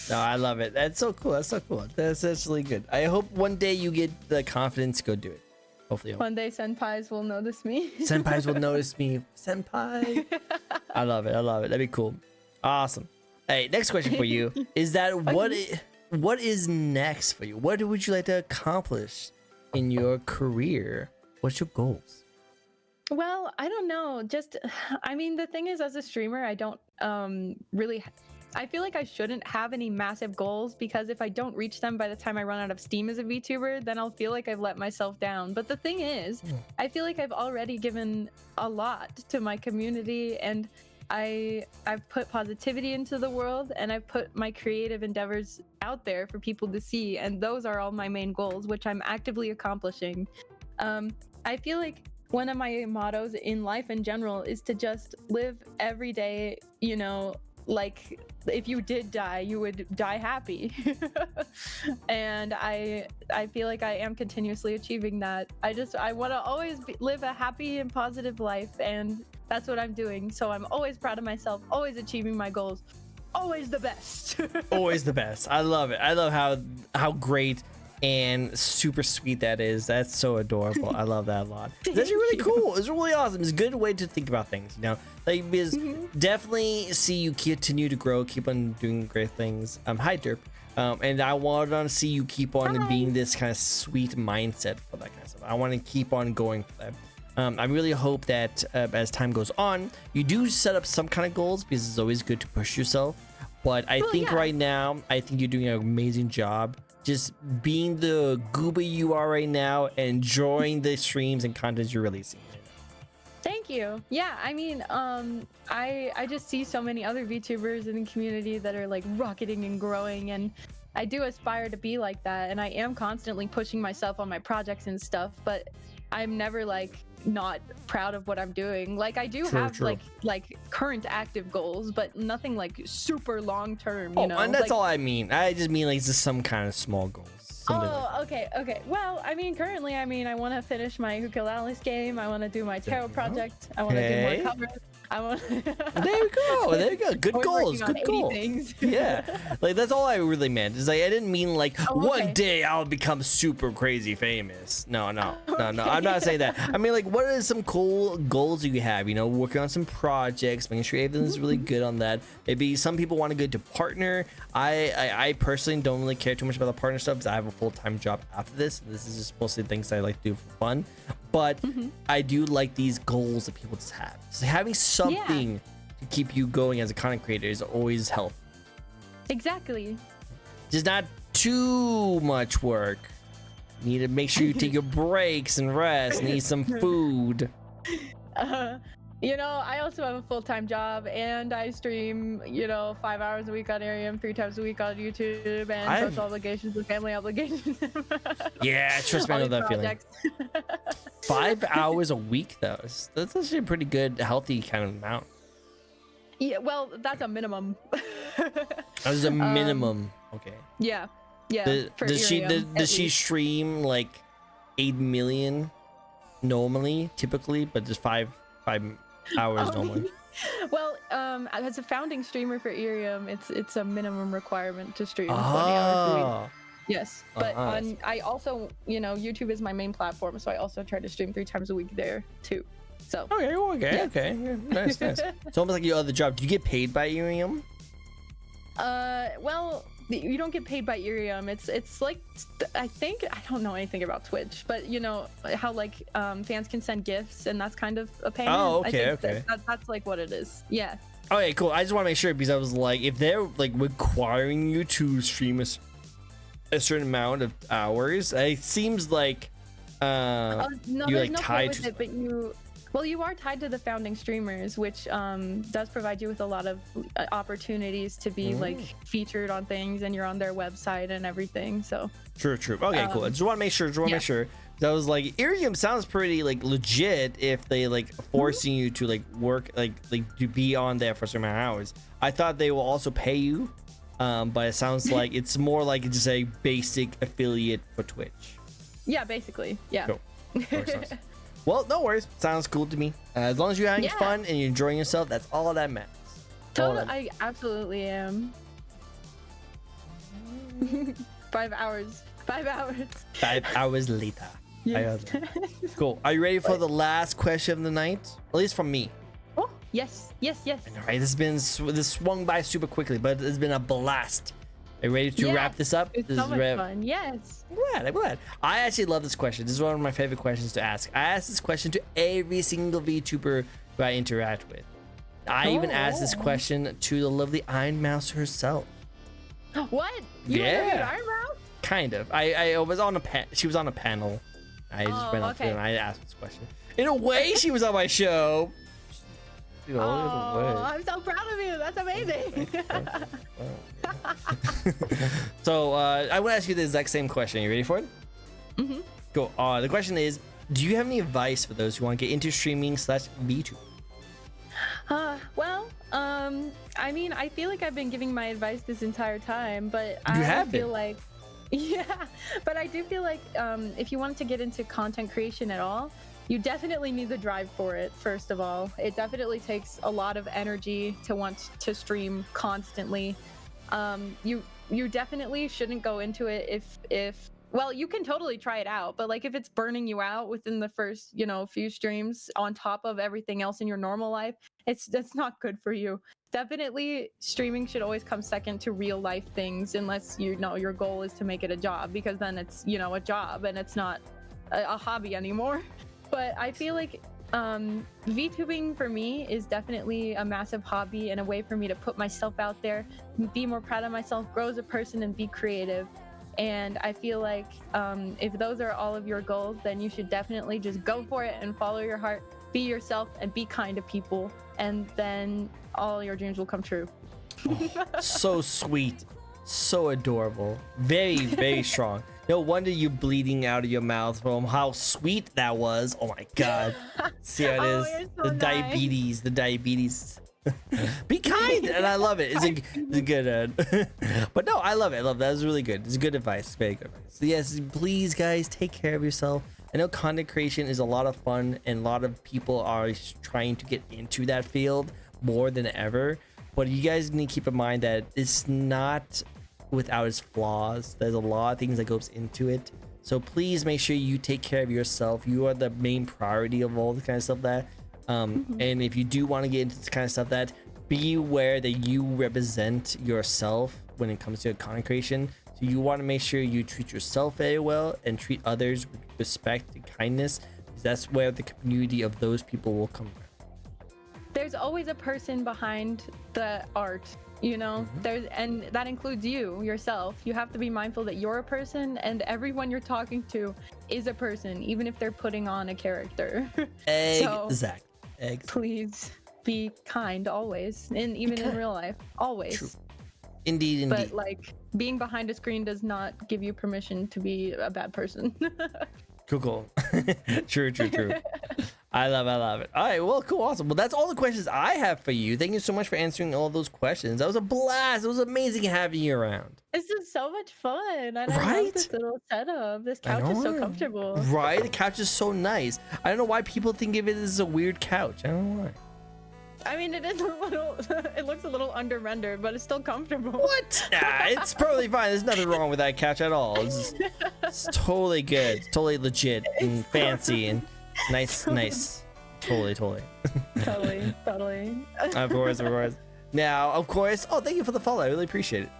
No, I love it. That's so cool. That's really good. I hope one day you get the confidence to go do it. Hopefully. One day senpais will notice me. Senpais will notice me. Senpai. I love it. That'd be cool. Awesome. Hey, next question for you is that what is next for you? What would you like to accomplish in your career? What's your goals? Well, I don't know. I mean, the thing is, as a streamer, I don't really. I feel like I shouldn't have any massive goals, because if I don't reach them by the time I run out of steam as a VTuber, then I'll feel like I've let myself down. But the thing is, I feel like I've already given a lot to my community, and I've put positivity into the world, and I've put my creative endeavors out there for people to see, and those are all my main goals, which I'm actively accomplishing. I feel like one of my mottos in life in general is to just live every day, you know, like if you did die, you would die happy. And I feel like I am continuously achieving that. I want to always live a happy and positive life, and that's what I'm doing. So I'm always proud of myself, always achieving my goals, always the best. Always the best. I love it. I love how great and super sweet that is. That's so adorable. I love that a lot. That's really cool. It's really awesome. It's a good way to think about things, you know, like, because definitely see you continue to grow, keep on doing great things. Hi Derp. And I want to see you keep on being this kind of sweet mindset for that kind of stuff. I want to keep on going for that. I really hope that as time goes on, you do set up some kind of goals, because it's always good to push yourself. But I think right now, I think you're doing an amazing job. Just being the goober you are right now, enjoying the streams and content you're releasing. Thank you. Yeah, I mean, I just see so many other VTubers in the community that are like rocketing and growing, and I do aspire to be like that. And I am constantly pushing myself on my projects and stuff, but I'm never like not proud of what I'm doing. Like I do have like current active goals, but nothing like super long term, you know. And that's like, all I mean. I just mean like just some kind of small goals. Okay. Well, I mean, currently, I want to finish my Who Killed Alice game. I want to do my tarot project. I want to do more covers. There you go. Good goals. Good goals. Yeah, like that's all I really meant. Is like I didn't mean like one day I'll become super crazy famous. No. I'm not saying that. I mean, like, what are some cool goals you have? You know, working on some projects, making sure everything's really good on that. Maybe some people want to go to partner. I personally don't really care too much about the partner stuff, because I have a full-time job after this. This is just mostly things I like to do for fun. But I do like these goals that people just have. So having something to keep you going as a content creator is always helpful. Exactly. Just not too much work. You need to make sure you take your breaks and rest and eat some food. You know, I also have a full-time job, and I stream, you know, 5 hours a week on Arium, 3 times a week on YouTube, and social obligations and family obligations. Yeah, trust me, I know that feeling. 5 hours a week, though. That's actually a pretty good, healthy kind of amount. Yeah, well, that's a minimum. That's a minimum. Okay. Yeah. Does she stream like 8 million normally, typically, but just five hours normally? Well, as a founding streamer for Irium, it's a minimum requirement to stream 20 hours a week. Oh. Yes, but I also, YouTube is my main platform, so I also try to stream 3 times a week there too. So Okay. Yeah, nice. It's almost like your other job. Do you get paid by Irium? Well, you don't get paid by Irium. It's like, I don't know anything about Twitch, but how like fans can send gifts, and that's kind of a payment. Oh, okay. Okay. That's like what it is. Yeah. Okay, cool. I just want to make sure, because I was like, if they're like requiring you to stream a certain amount of hours, it seems like No, you there's like no tied with to. it, but you are tied to the founding streamers, which does provide you with a lot of opportunities to be like featured on things, and you're on their website and everything. So True. Okay, cool. I just want to make sure. Make sure. That was like, Irium sounds pretty like legit if they like forcing you to like work like to be on there for some hours. I thought they will also pay you, but it sounds like it's more like just a basic affiliate for Twitch. Yeah, basically. Yeah. Cool. Well, no worries. Sounds cool to me. As long as you're having fun and you're enjoying yourself, that's all that matters. Totally, I absolutely am. 5 hours. 5 hours. 5 hours later. Yes. Cool. Are you ready for the last question of the night? At least from me. Oh, yes. All right. This swung by super quickly, but it's been a blast. Are you ready to wrap this up? It's so much fun. Yes. I'm glad. I actually love this question. This is one of my favorite questions to ask. I ask this question to every single VTuber who I interact with. I even asked this question to the lovely Iron Mouse herself. What? You interviewed Iron Mouse? Kind of. I was on she was on a panel. I just went up to her and I asked this question. In a way, she was on my show. I'm so proud of you. That's amazing. So I will ask you the exact same question. Are you ready for it? Mm-hmm. Cool. The question is, do you have any advice for those who want to get into streaming / VTuber? Well, I mean, I feel like I've been giving my advice this entire time, but I do feel like if you wanted to get into content creation at all, you definitely need the drive for it. First of all, it definitely takes a lot of energy to want to stream constantly. You definitely shouldn't go into it if well, you can totally try it out, but like if it's burning you out within the first, few streams on top of everything else in your normal life, that's not good for you. Definitely streaming should always come second to real life things, unless your goal is to make it a job, because then it's, a job and it's not a hobby anymore. But I feel like VTubing for me is definitely a massive hobby and a way for me to put myself out there, be more proud of myself, grow as a person, and be creative. And I feel like if those are all of your goals, then you should definitely just go for it and follow your heart, be yourself, and be kind to people, and then all your dreams will come true. So sweet, so adorable, very, very strong. No wonder you bleeding out of your mouth from how sweet that was. Oh my god. See how it is? So the nice. diabetes. Be kind, and I love it. It's a good but no, I love it. That was really good. It's good advice. Very good advice. So yes, please guys, take care of yourself. I know content creation is a lot of fun, and a lot of people are trying to get into that field more than ever, but you guys need to keep in mind that it's not without its flaws. There's a lot of things that goes into it, so please make sure you take care of yourself. You are the main priority of all the kind of stuff that and if you do want to get into this kind of stuff, that be aware that you represent yourself when it comes to content creation. So you want to make sure you treat yourself very well and treat others with respect and kindness, because that's where the community of those people will come from. There's always a person behind the art, and that includes yourself. You have to be mindful that you're a person, and everyone you're talking to is a person, even if they're putting on a character. Exactly. Please be kind always, and even in real life, always. True. Indeed. But like, being behind a screen does not give you permission to be a bad person. Cool. True. I love it. All right, well, cool, awesome. Well, that's all the questions I have for you. Thank you so much for answering all those questions. That was a blast. It was amazing having you around. This is so much fun. And I love this little setup. This couch is so comfortable. Right? The couch is so nice. I don't know why people think of it as a weird couch. I don't know why. I mean, it is a little. It looks a little under rendered, but it's still comfortable. What? Nah, it's perfectly fine. There's nothing wrong with that couch at all. It's totally good. It's totally legit and fancy and nice. Totally. Totally. Of course. Now, of course. Oh, thank you for the follow. I really appreciate it.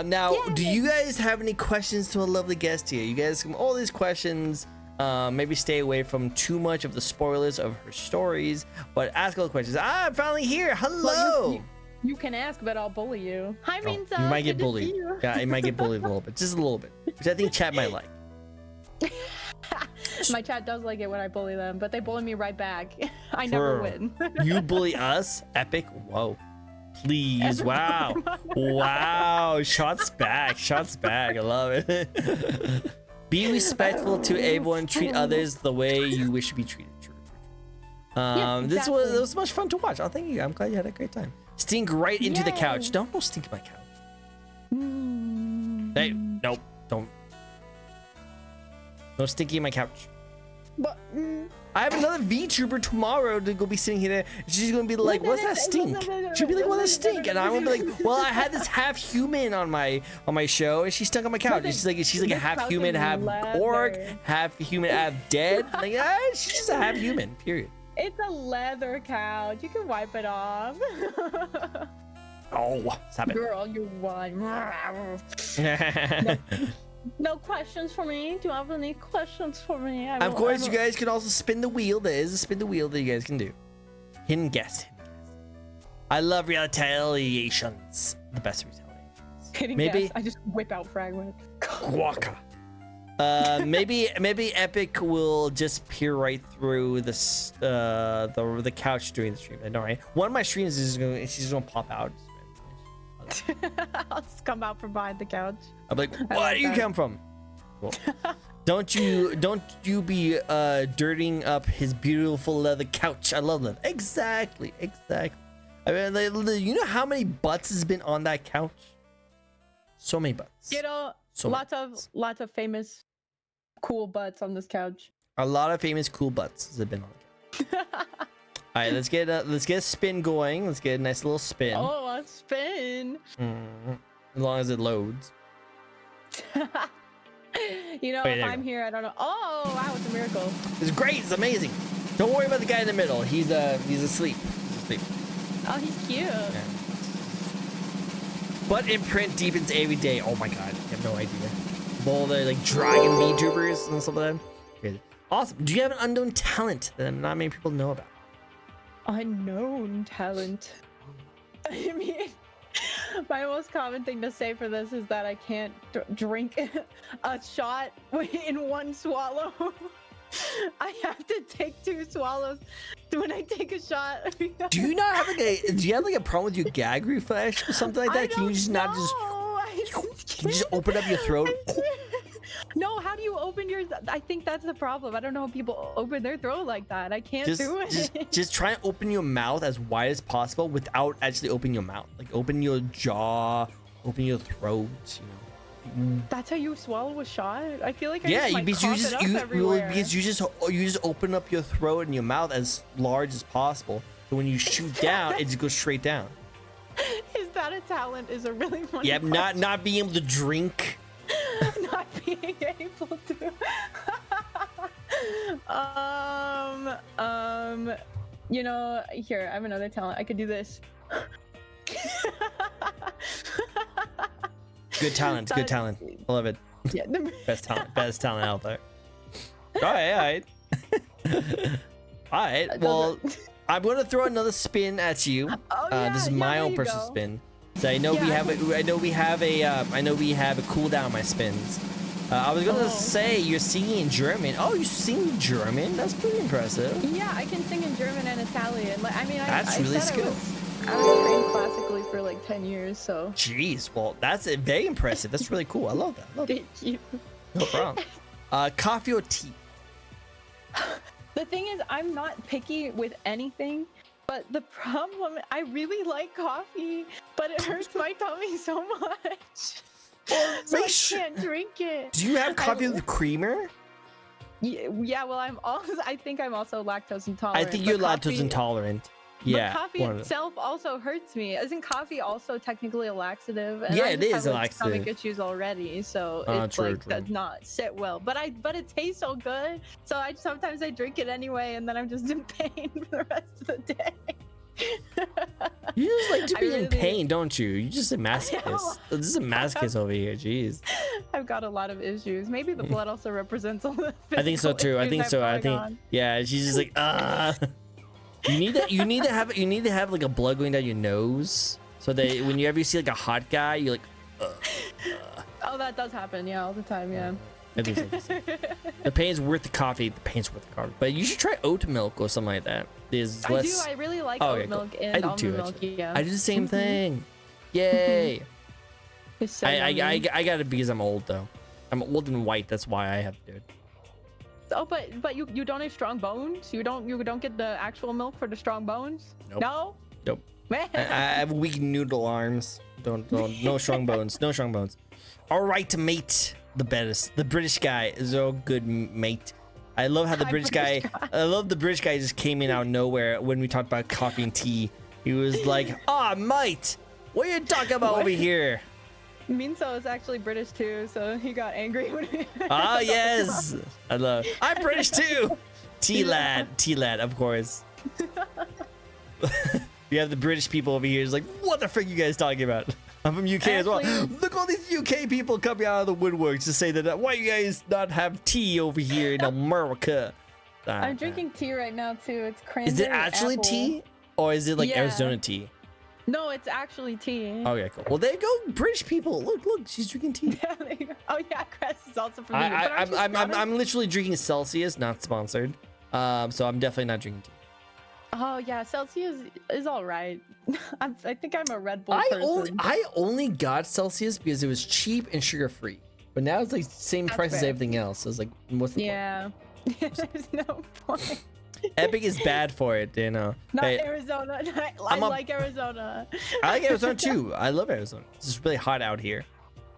Now, do you guys have any questions to a lovely guest here? You guys can all these questions. Maybe stay away from too much of the spoilers of her stories, but ask all the questions. I'm finally here. Hello. Well, you can ask, but I'll bully you. Hi, Minza. You might get bullied. Yeah, you might get bullied a little bit, just a little bit, which I think chat might like. My chat does like it when I bully them, but they bully me right back. I never win. You bully us? Epic. Whoa. Please. Wow. Wow. Shots back. I love it. Be respectful to everyone. Treat others the way you wish to be treated. True. Yes, exactly. It was much fun to watch. Oh, thank you. I'm glad you had a great time. Stink right into the couch. Don't go stink my couch. Hey, nope. Don't. No stinky in my couch. But I have another VTuber tomorrow to go be sitting here. She's gonna be like, "What's that stink?" She'll be like, "What's that stink?" And I'm gonna be like, "Well, I had this half human on my show, and she's stuck on my couch. And she's like a half human, half orc, half human, half dead. Like, she's just a half human. Period." It's a leather couch. You can wipe it off. Oh, stop it, girl! You won. No questions for me. Do you have any questions for me? Of course, you guys can also spin the wheel. There is a spin the wheel that you guys can do. Hidden guess. I love retaliations. The best retaliations. Hidden guess. I just whip out fragment. Guaca. Maybe Epic will just peer right through this the couch during the stream. I know, right? One of my streams is she's gonna pop out. I'll just come out from behind the couch. I'm like, where do you come from? Cool. Don't you be dirtying up his beautiful leather couch. I love them. Exactly. I mean, you know how many butts has been on that couch? So many butts. You know, lots of famous cool butts on this couch. A lot of famous cool butts have been on the couch. All right, let's get a spin going. Let's get a nice little spin. Oh, a spin. As long as it loads. You know, if I'm here, I don't know. Oh, wow, it's a miracle. It's great. It's amazing. Don't worry about the guy in the middle. He's asleep. Oh, he's cute. Yeah. Butt imprint deepens every day. Oh my god, I have no idea. All the like dragon VTubers and stuff like that. Crazy. Awesome. Do you have an unknown talent that not many people know about? Unknown talent. I mean, my most common thing to say for this is that I can't drink a shot in one swallow. I have to take 2 swallows when I take a shot. Do you not have like a problem with your gag reflex or something like that? Can you just not just open up your throat? No, how do you open yours? I think that's the problem. I don't know how people open their throat like that. I can't do it. Just try and open your mouth as wide as possible without actually opening your mouth. Like open your jaw, open your throat, you know. That's how you swallow a shot? I feel like because you just open up your throat and your mouth as large as possible. So when you shoot down, it just goes straight down. Is that a talent? Is a really funny question. Not being able to drink. Not being able to. You know, here I have another talent. I could do this. Good talent. I love it. Yeah, best talent out there. All right. Well, I'm gonna throw another spin at you. This is my own personal spin. So I know we have a cooldown on my spins. I was gonna say you're singing in German. Oh, you sing German? That's pretty impressive. Yeah, I can sing in German and Italian. Like, I mean, that's really skilled. I was trained classically for like 10 years, so. Jeez, well, that's very impressive. That's really cool. I love that. Thank you. No problem. Coffee or tea? The thing is, I'm not picky with anything, but the problem, I really like coffee, but it hurts my tummy so much. Well, so I can't drink it. Do you have coffee with creamer? Yeah, well, I think I'm also lactose intolerant. I think you're lactose intolerant. Yeah. But coffee itself also hurts me. Isn't coffee also technically a laxative? And Yeah, I it just is have, a like, stomach laxative. issues already, so Ah, it's true, like true. does not sit well. But it tastes so good, so sometimes I drink it anyway, and then I'm just in pain for the rest of the day. You just like to I be in really- pain, don't you? You're just a masochist. This is a masochist over here. Jeez. I've got a lot of issues. Maybe the blood also represents all the I think so physical too. I issues think I've so. I going think on. yeah. She's just like You need that. You need to have like a blood going down your nose, so that when you ever see like a hot guy, you're like. Oh, that does happen. Yeah, all the time. Yeah. I think so. The pain's worth the coffee. The pain's worth the coffee. But you should try oat milk or something like that. There's less. I really like Oh, oat okay, cool. milk I and do almond too, milk. actually. Yeah. I do the same thing. Yay! It's so I yummy. got it because I'm old though. I'm old and white. That's why I have to do it. Oh, but you don't have strong bones. You don't get the actual milk for the strong bones. Nope. No. Nope. Man. I have weak noodle arms. Don't no strong bones. No strong bones. All right, mate. The best. The British guy is so good, mate. I love how the Hi, British British guy. guy. I love the British guy just came in out of nowhere when we talked about coffee and tea. He was like, "Ah, mate, what are you talking about What? over here?" Minso is actually British too, so he got angry when he. Ah, yes. I love. I'm British too. T lad, of course. You have the British people over here. It's like, what the frick are you guys talking about? I'm from UK as well. Actually- Look, all these UK people coming out of the woodworks to say that why you guys not have tea over here in America? I'm drinking tea right now too. It's cranberry. Is it actually apple. tea, or is it like Yeah. Arizona tea? No, it's actually tea. Okay, cool. Well, there you go, British people. Look, she's drinking tea. Oh yeah, Cress is also from England. but aren't you Scottish? I'm literally drinking Celsius, not sponsored. So I'm definitely not drinking tea. Oh yeah, Celsius is all right. I think I'm a Red Bull person. I only got Celsius because it was cheap and sugar free. But now it's like same That's price as fair. everything else. So it's like, what's the Yeah. There's no point. point? Epic is bad for it, you know. Not Hey, Arizona. I I'm a- like Arizona. I like Arizona too. I love Arizona. It's just really hot out here.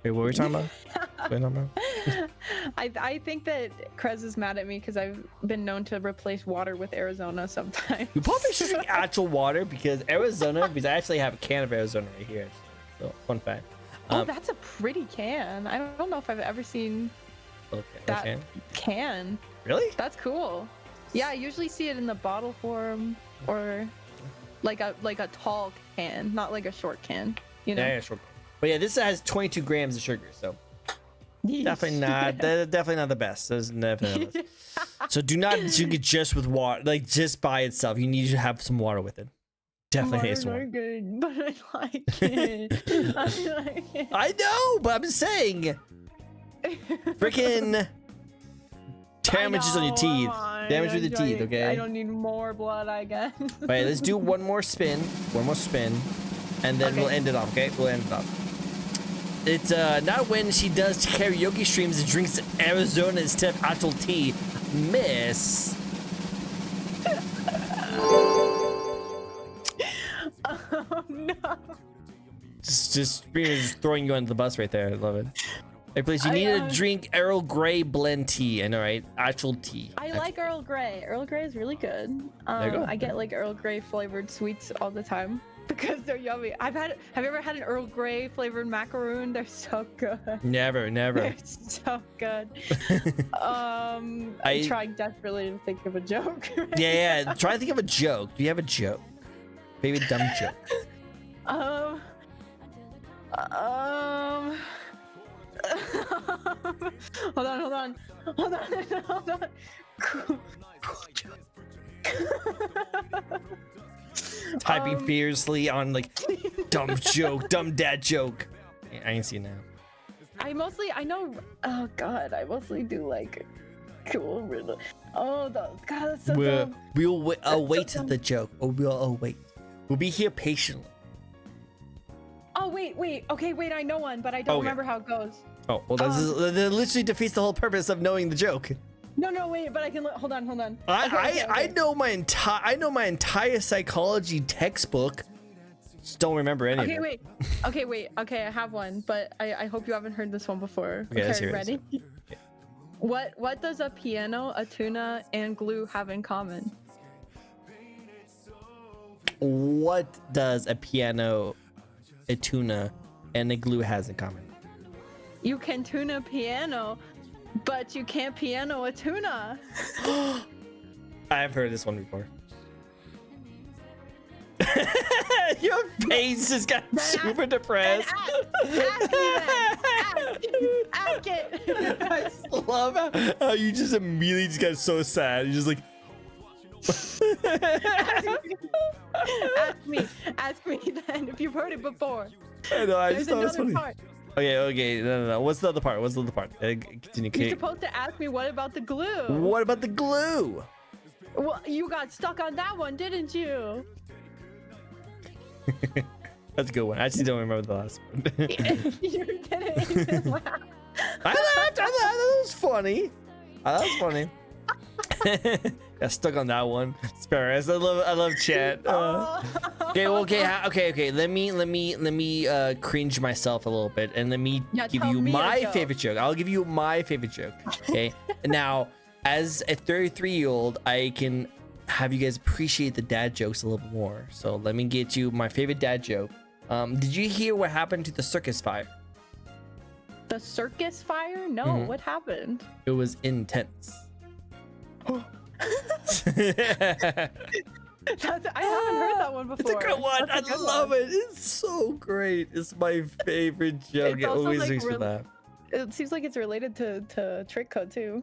Wait, what were we talking about? What were we talking about? I think that Krez is mad at me because I've been known to replace water with Arizona sometimes. You probably should drink actual water because Arizona, because I actually have a can of Arizona right here. So, fun fact. Oh, that's a pretty can. I don't know if I've ever seen Okay, that okay. can. Really? That's cool. Yeah, I usually see it in the bottle form or like a tall can, not like a short can. You know. Yeah, sure. But yeah, this has 22 grams of sugar, so definitely not the best. That's definitely not the best. So do not drink it just with water, like just by itself. You need to have some water with it. Definitely need some Water's water. not good, but I like it. I like it. I know, but I'm saying, freaking damages on your teeth. Damage with the teeth, okay? I don't need more blood, I guess. Wait, let's do one more spin, and then Okay. we'll end it off. Okay, we'll end it off. It's not when she does karaoke streams and drinks Arizona instead of actual tea, Miss. Oh no. Just throwing you under the bus right there. I love it. Hey, please, you need to drink Earl Grey blend tea. I know, right? Actual tea. I like Earl Grey. Earl Grey is really good. There you go. I get like Earl Grey flavored sweets all the time because they're yummy. Have you ever had an Earl Grey flavored macaroon? They're so good. Never. They're so good. I'm trying desperately to think of a joke. Yeah. Try to think of a joke. Do you have a joke? Maybe a dumb joke. Hold on. Typing fiercely on like dumb joke, dumb dad joke. I can see it now. I mostly do like cool riddle. God, that's so dumb. We'll await the joke. We'll await. We'll be here patiently. Oh wait. Okay, wait. I know one, but I don't remember how it goes. Oh well, that literally defeats the whole purpose of knowing the joke. No, wait. But I can. Hold on. I know my entire psychology textbook. Just don't remember any of it. Wait. Okay, I have one, but I hope you haven't heard this one before. Okay, let's hear it. ready? Okay. What does a piano, a tuna, and glue have in common? what does a piano, a tuna, and a glue has in common? You can tune a piano, but you can't piano a tuna. I've heard this one before. Your face just got super depressed. Ask it. I love how you just immediately just got so sad. You're just like, ask me then if you've heard it before. I know, I There's just thought it was funny. part. Okay, no. What's the other part? Continue. You're supposed to ask me what about the glue? What about the glue? Well, you got stuck on that one, didn't you? That's a good one. I actually don't remember the last one. You didn't even laugh. I laughed. That was funny. That was funny. Got stuck on that one. Sparrows. I love chat. Okay. Let me cringe myself a little bit, and let me give you my favorite joke. I'll give you my favorite joke. Okay. Now, as a 33-year-old, I can have you guys appreciate the dad jokes a little bit more. So let me get you my favorite dad joke. Did you hear what happened to the circus fire? The circus fire? No, what happened? It was intense. I haven't heard that one before. It's a good one. I love it. It's so great. It's my favorite joke. It always makes me laugh. It seems like it's related to TrickCo too.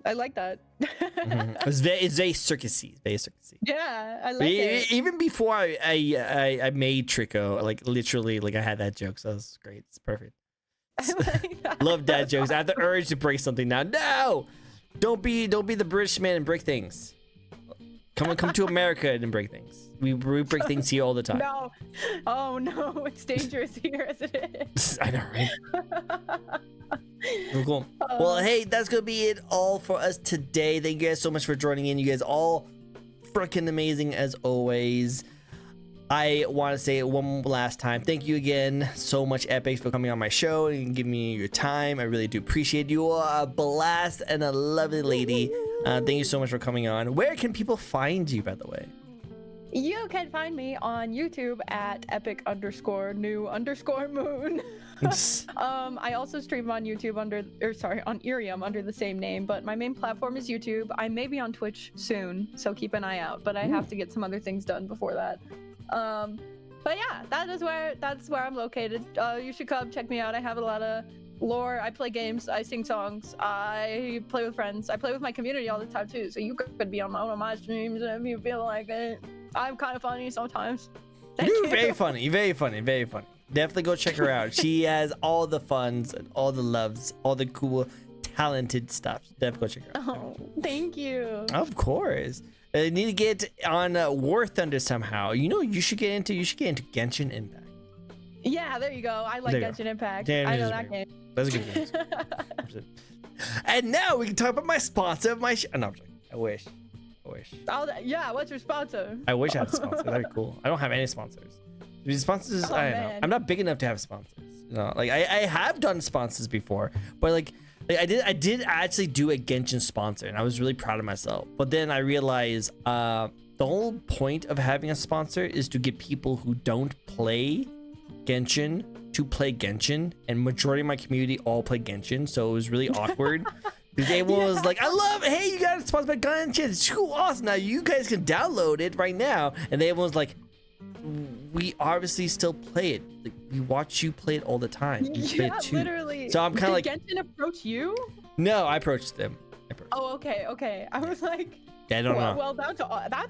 I like that. It's very circusy. Very circusy. Yeah, I like it. Even before I made TrickCo, like literally, like I had that joke, so that's great. It's perfect. I like that. Love dad jokes. I have the urge to break something now. No, don't be the British man and break things. Come to America and break things. We break things here all the time. No, oh no, it's dangerous here as it is. I know, right? Cool. Well, hey, that's gonna be it all for us today. Thank you guys so much for joining in. You guys all freaking amazing as always. I want to say it one last time. Thank you again so much, Epic, for coming on my show and giving me your time. I really do appreciate you. A blast and a lovely lady. Thank you so much for coming on. Where can people find you, by the way? You can find me on YouTube at epic_new_moon. I also stream on YouTube on Irium under the same name, but my main platform is YouTube. I may be on Twitch soon, so keep an eye out, but I have to get some other things done before that. But yeah, that's where I'm located. You should come check me out. I have a lot of lore. I play games, I sing songs, I play with friends, I play with my community all the time too, so you could be on one of my streams if you feel like it. I'm kind of funny sometimes. You're very funny. Definitely go check her out. She has all the funs and all the loves, all the cool talented stuff. Definitely go check her out. Oh, thank you. Of course. I need to get on War Thunder somehow. You know, you should get into Genshin Impact. Yeah, there you go. I like Genshin Impact. I know that game. That's a good game. And now we can talk about my sponsor of my show. No, I'm joking. I wish. Yeah, what's your sponsor? I wish I had a sponsor. That'd be cool. I don't have any sponsors. These sponsors, I don't know. I'm not big enough to have sponsors. You know, like I have done sponsors before, but like I did actually do a Genshin sponsor, and I was really proud of myself. But then I realized the whole point of having a sponsor is to get people who don't play Genshin to play Genshin, and majority of my community all play Genshin, so it was really awkward. Because everyone was like, I love it. Hey, you got it sponsored by Genshin. It's cool, awesome. Now you guys can download it right now. And then everyone's like, we obviously still play it. Like, we watch you play it all the time. You play it too. Literally. So I'm kind of like, Genshin approach you? No, I approached them. Oh, okay. I was like, yeah, I don't know. Well, that's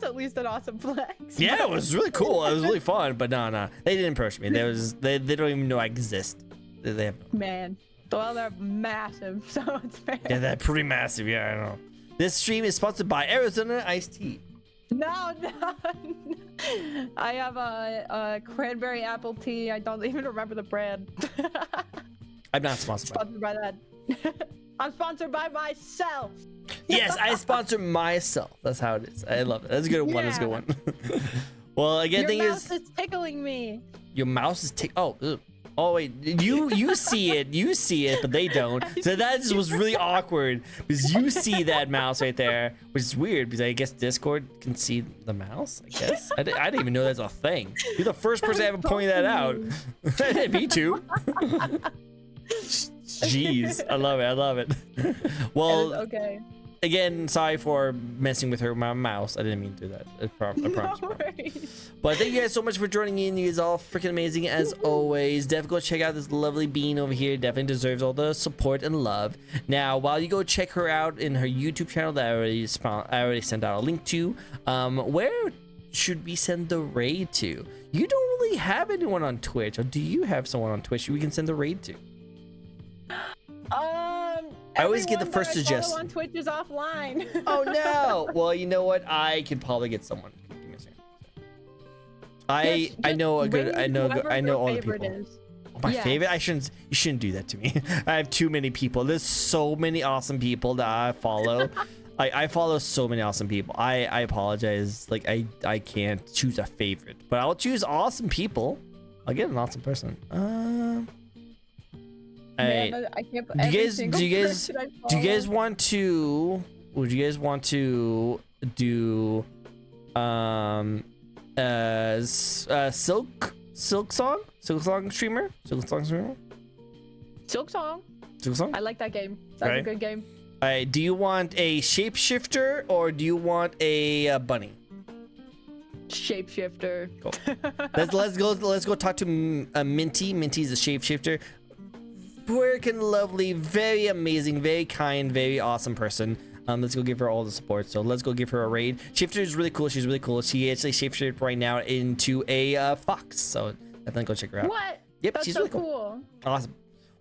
at least an awesome flex. Yeah, it was really cool. It was really fun. But no, they didn't approach me. They don't even know I exist. They have no. Man. Well, they're massive, so it's fair. Yeah, they're pretty massive. Yeah, I know. This stream is sponsored by Arizona Iced Tea. No. I have a cranberry apple tea. I don't even remember the brand. I'm not sponsored by that. I'm sponsored by myself. Yes, I sponsor myself. That's how it is. I love it. That's a good one. That's a good one. Well, again, your mouse is tickling me. Your mouse is Oh, ugh. Oh wait, you see it, but they don't. So that just was really awkward because you see that mouse right there, which is weird because I guess Discord can see the mouse. I guess I didn't even know that's a thing. You're the first person ever pointing that out. Me too. Jeez, I love it. Well, okay. Again, sorry for messing with my mouse. I didn't mean to do that. I promise. No worries. But thank you guys so much for joining in. You guys are all freaking amazing as always. Definitely go check out this lovely bean over here. Definitely deserves all the support and love. Now, while you go check her out in her YouTube channel that I already sent out a link to, where should we send the raid to? You don't really have anyone on Twitch, or do you have someone on Twitch we can send the raid to? I always get the first suggestion. On Twitch is offline. Oh no! Well, you know what? I could probably get someone. Give me a second. I know all the people. Oh, my favorite? You shouldn't do that to me. I have too many people. There's so many awesome people that I follow. I follow so many awesome people. I apologize. Like I can't choose a favorite, but I'll choose awesome people. I'll get an awesome person. Man, I can't put do you guys want to? Would you guys want to do Silk Song streamer? Silk Song. I like that game. That's a good game. All right. Do you want a shapeshifter or do you want a bunny? Shapeshifter. Cool. Let's go talk to Minty. Minty's a shapeshifter. Freaking lovely, very amazing, very kind, very awesome person. Let's go give her all the support. So let's go give her a raid. Shifter is really cool. She's really cool. She actually shapeshifted right now into a fox. So definitely go check her out. What? Yep, That's she's so really cool. Awesome.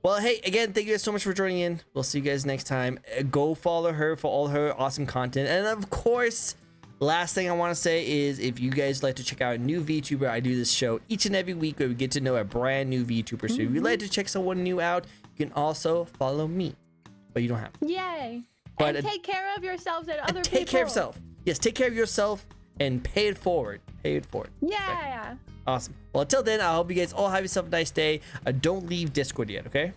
Well, hey, again, thank you guys so much for joining in. We'll see you guys next time. Go follow her for all her awesome content. And of course, last thing I want to say is if you guys like to check out a new VTuber, I do this show each and every week where we get to know a brand new VTuber. So if you'd like to check someone new out, you can also follow me, but you don't have to. Yay. But and take care of yourselves and other people. Take care of yourself. Yes, take care of yourself and pay it forward. Pay it forward. Yeah. Okay. Awesome. Well, until then, I hope you guys all have yourself a nice day. Don't leave Discord yet, okay?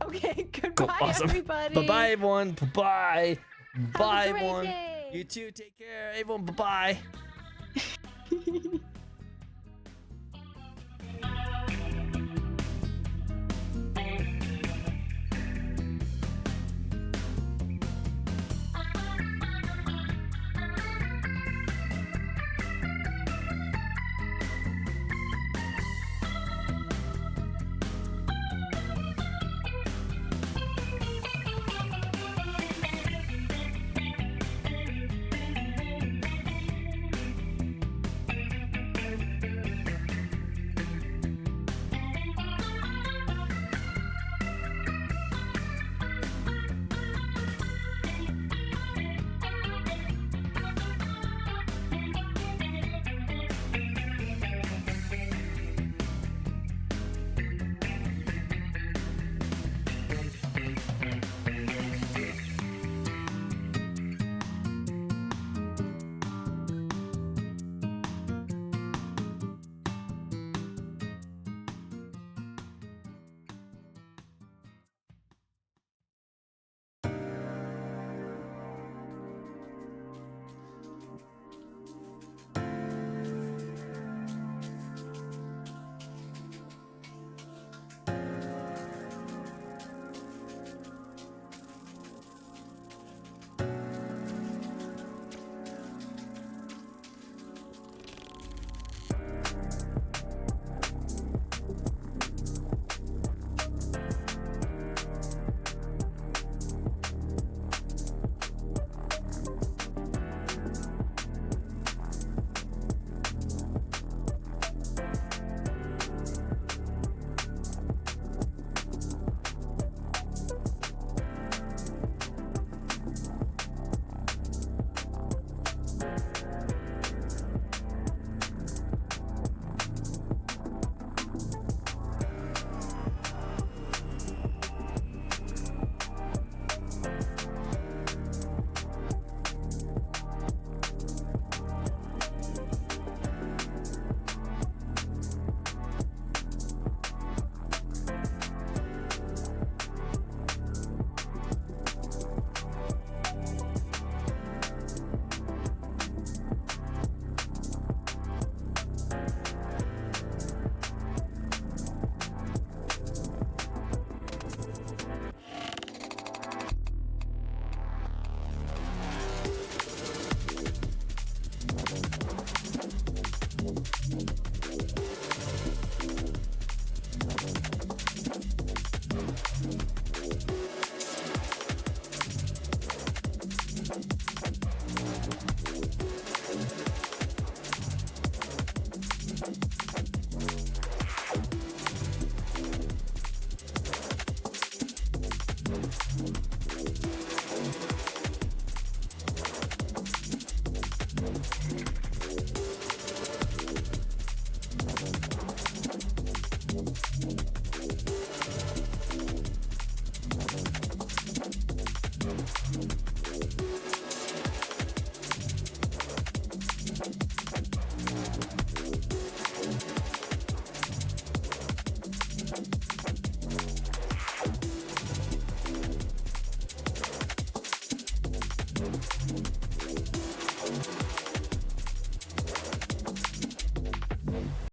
Okay, goodbye, cool. Awesome. everybody. Bye-bye, everyone. Bye-bye. Bye, everyone. Day. You too. Take care, everyone. Bye-bye.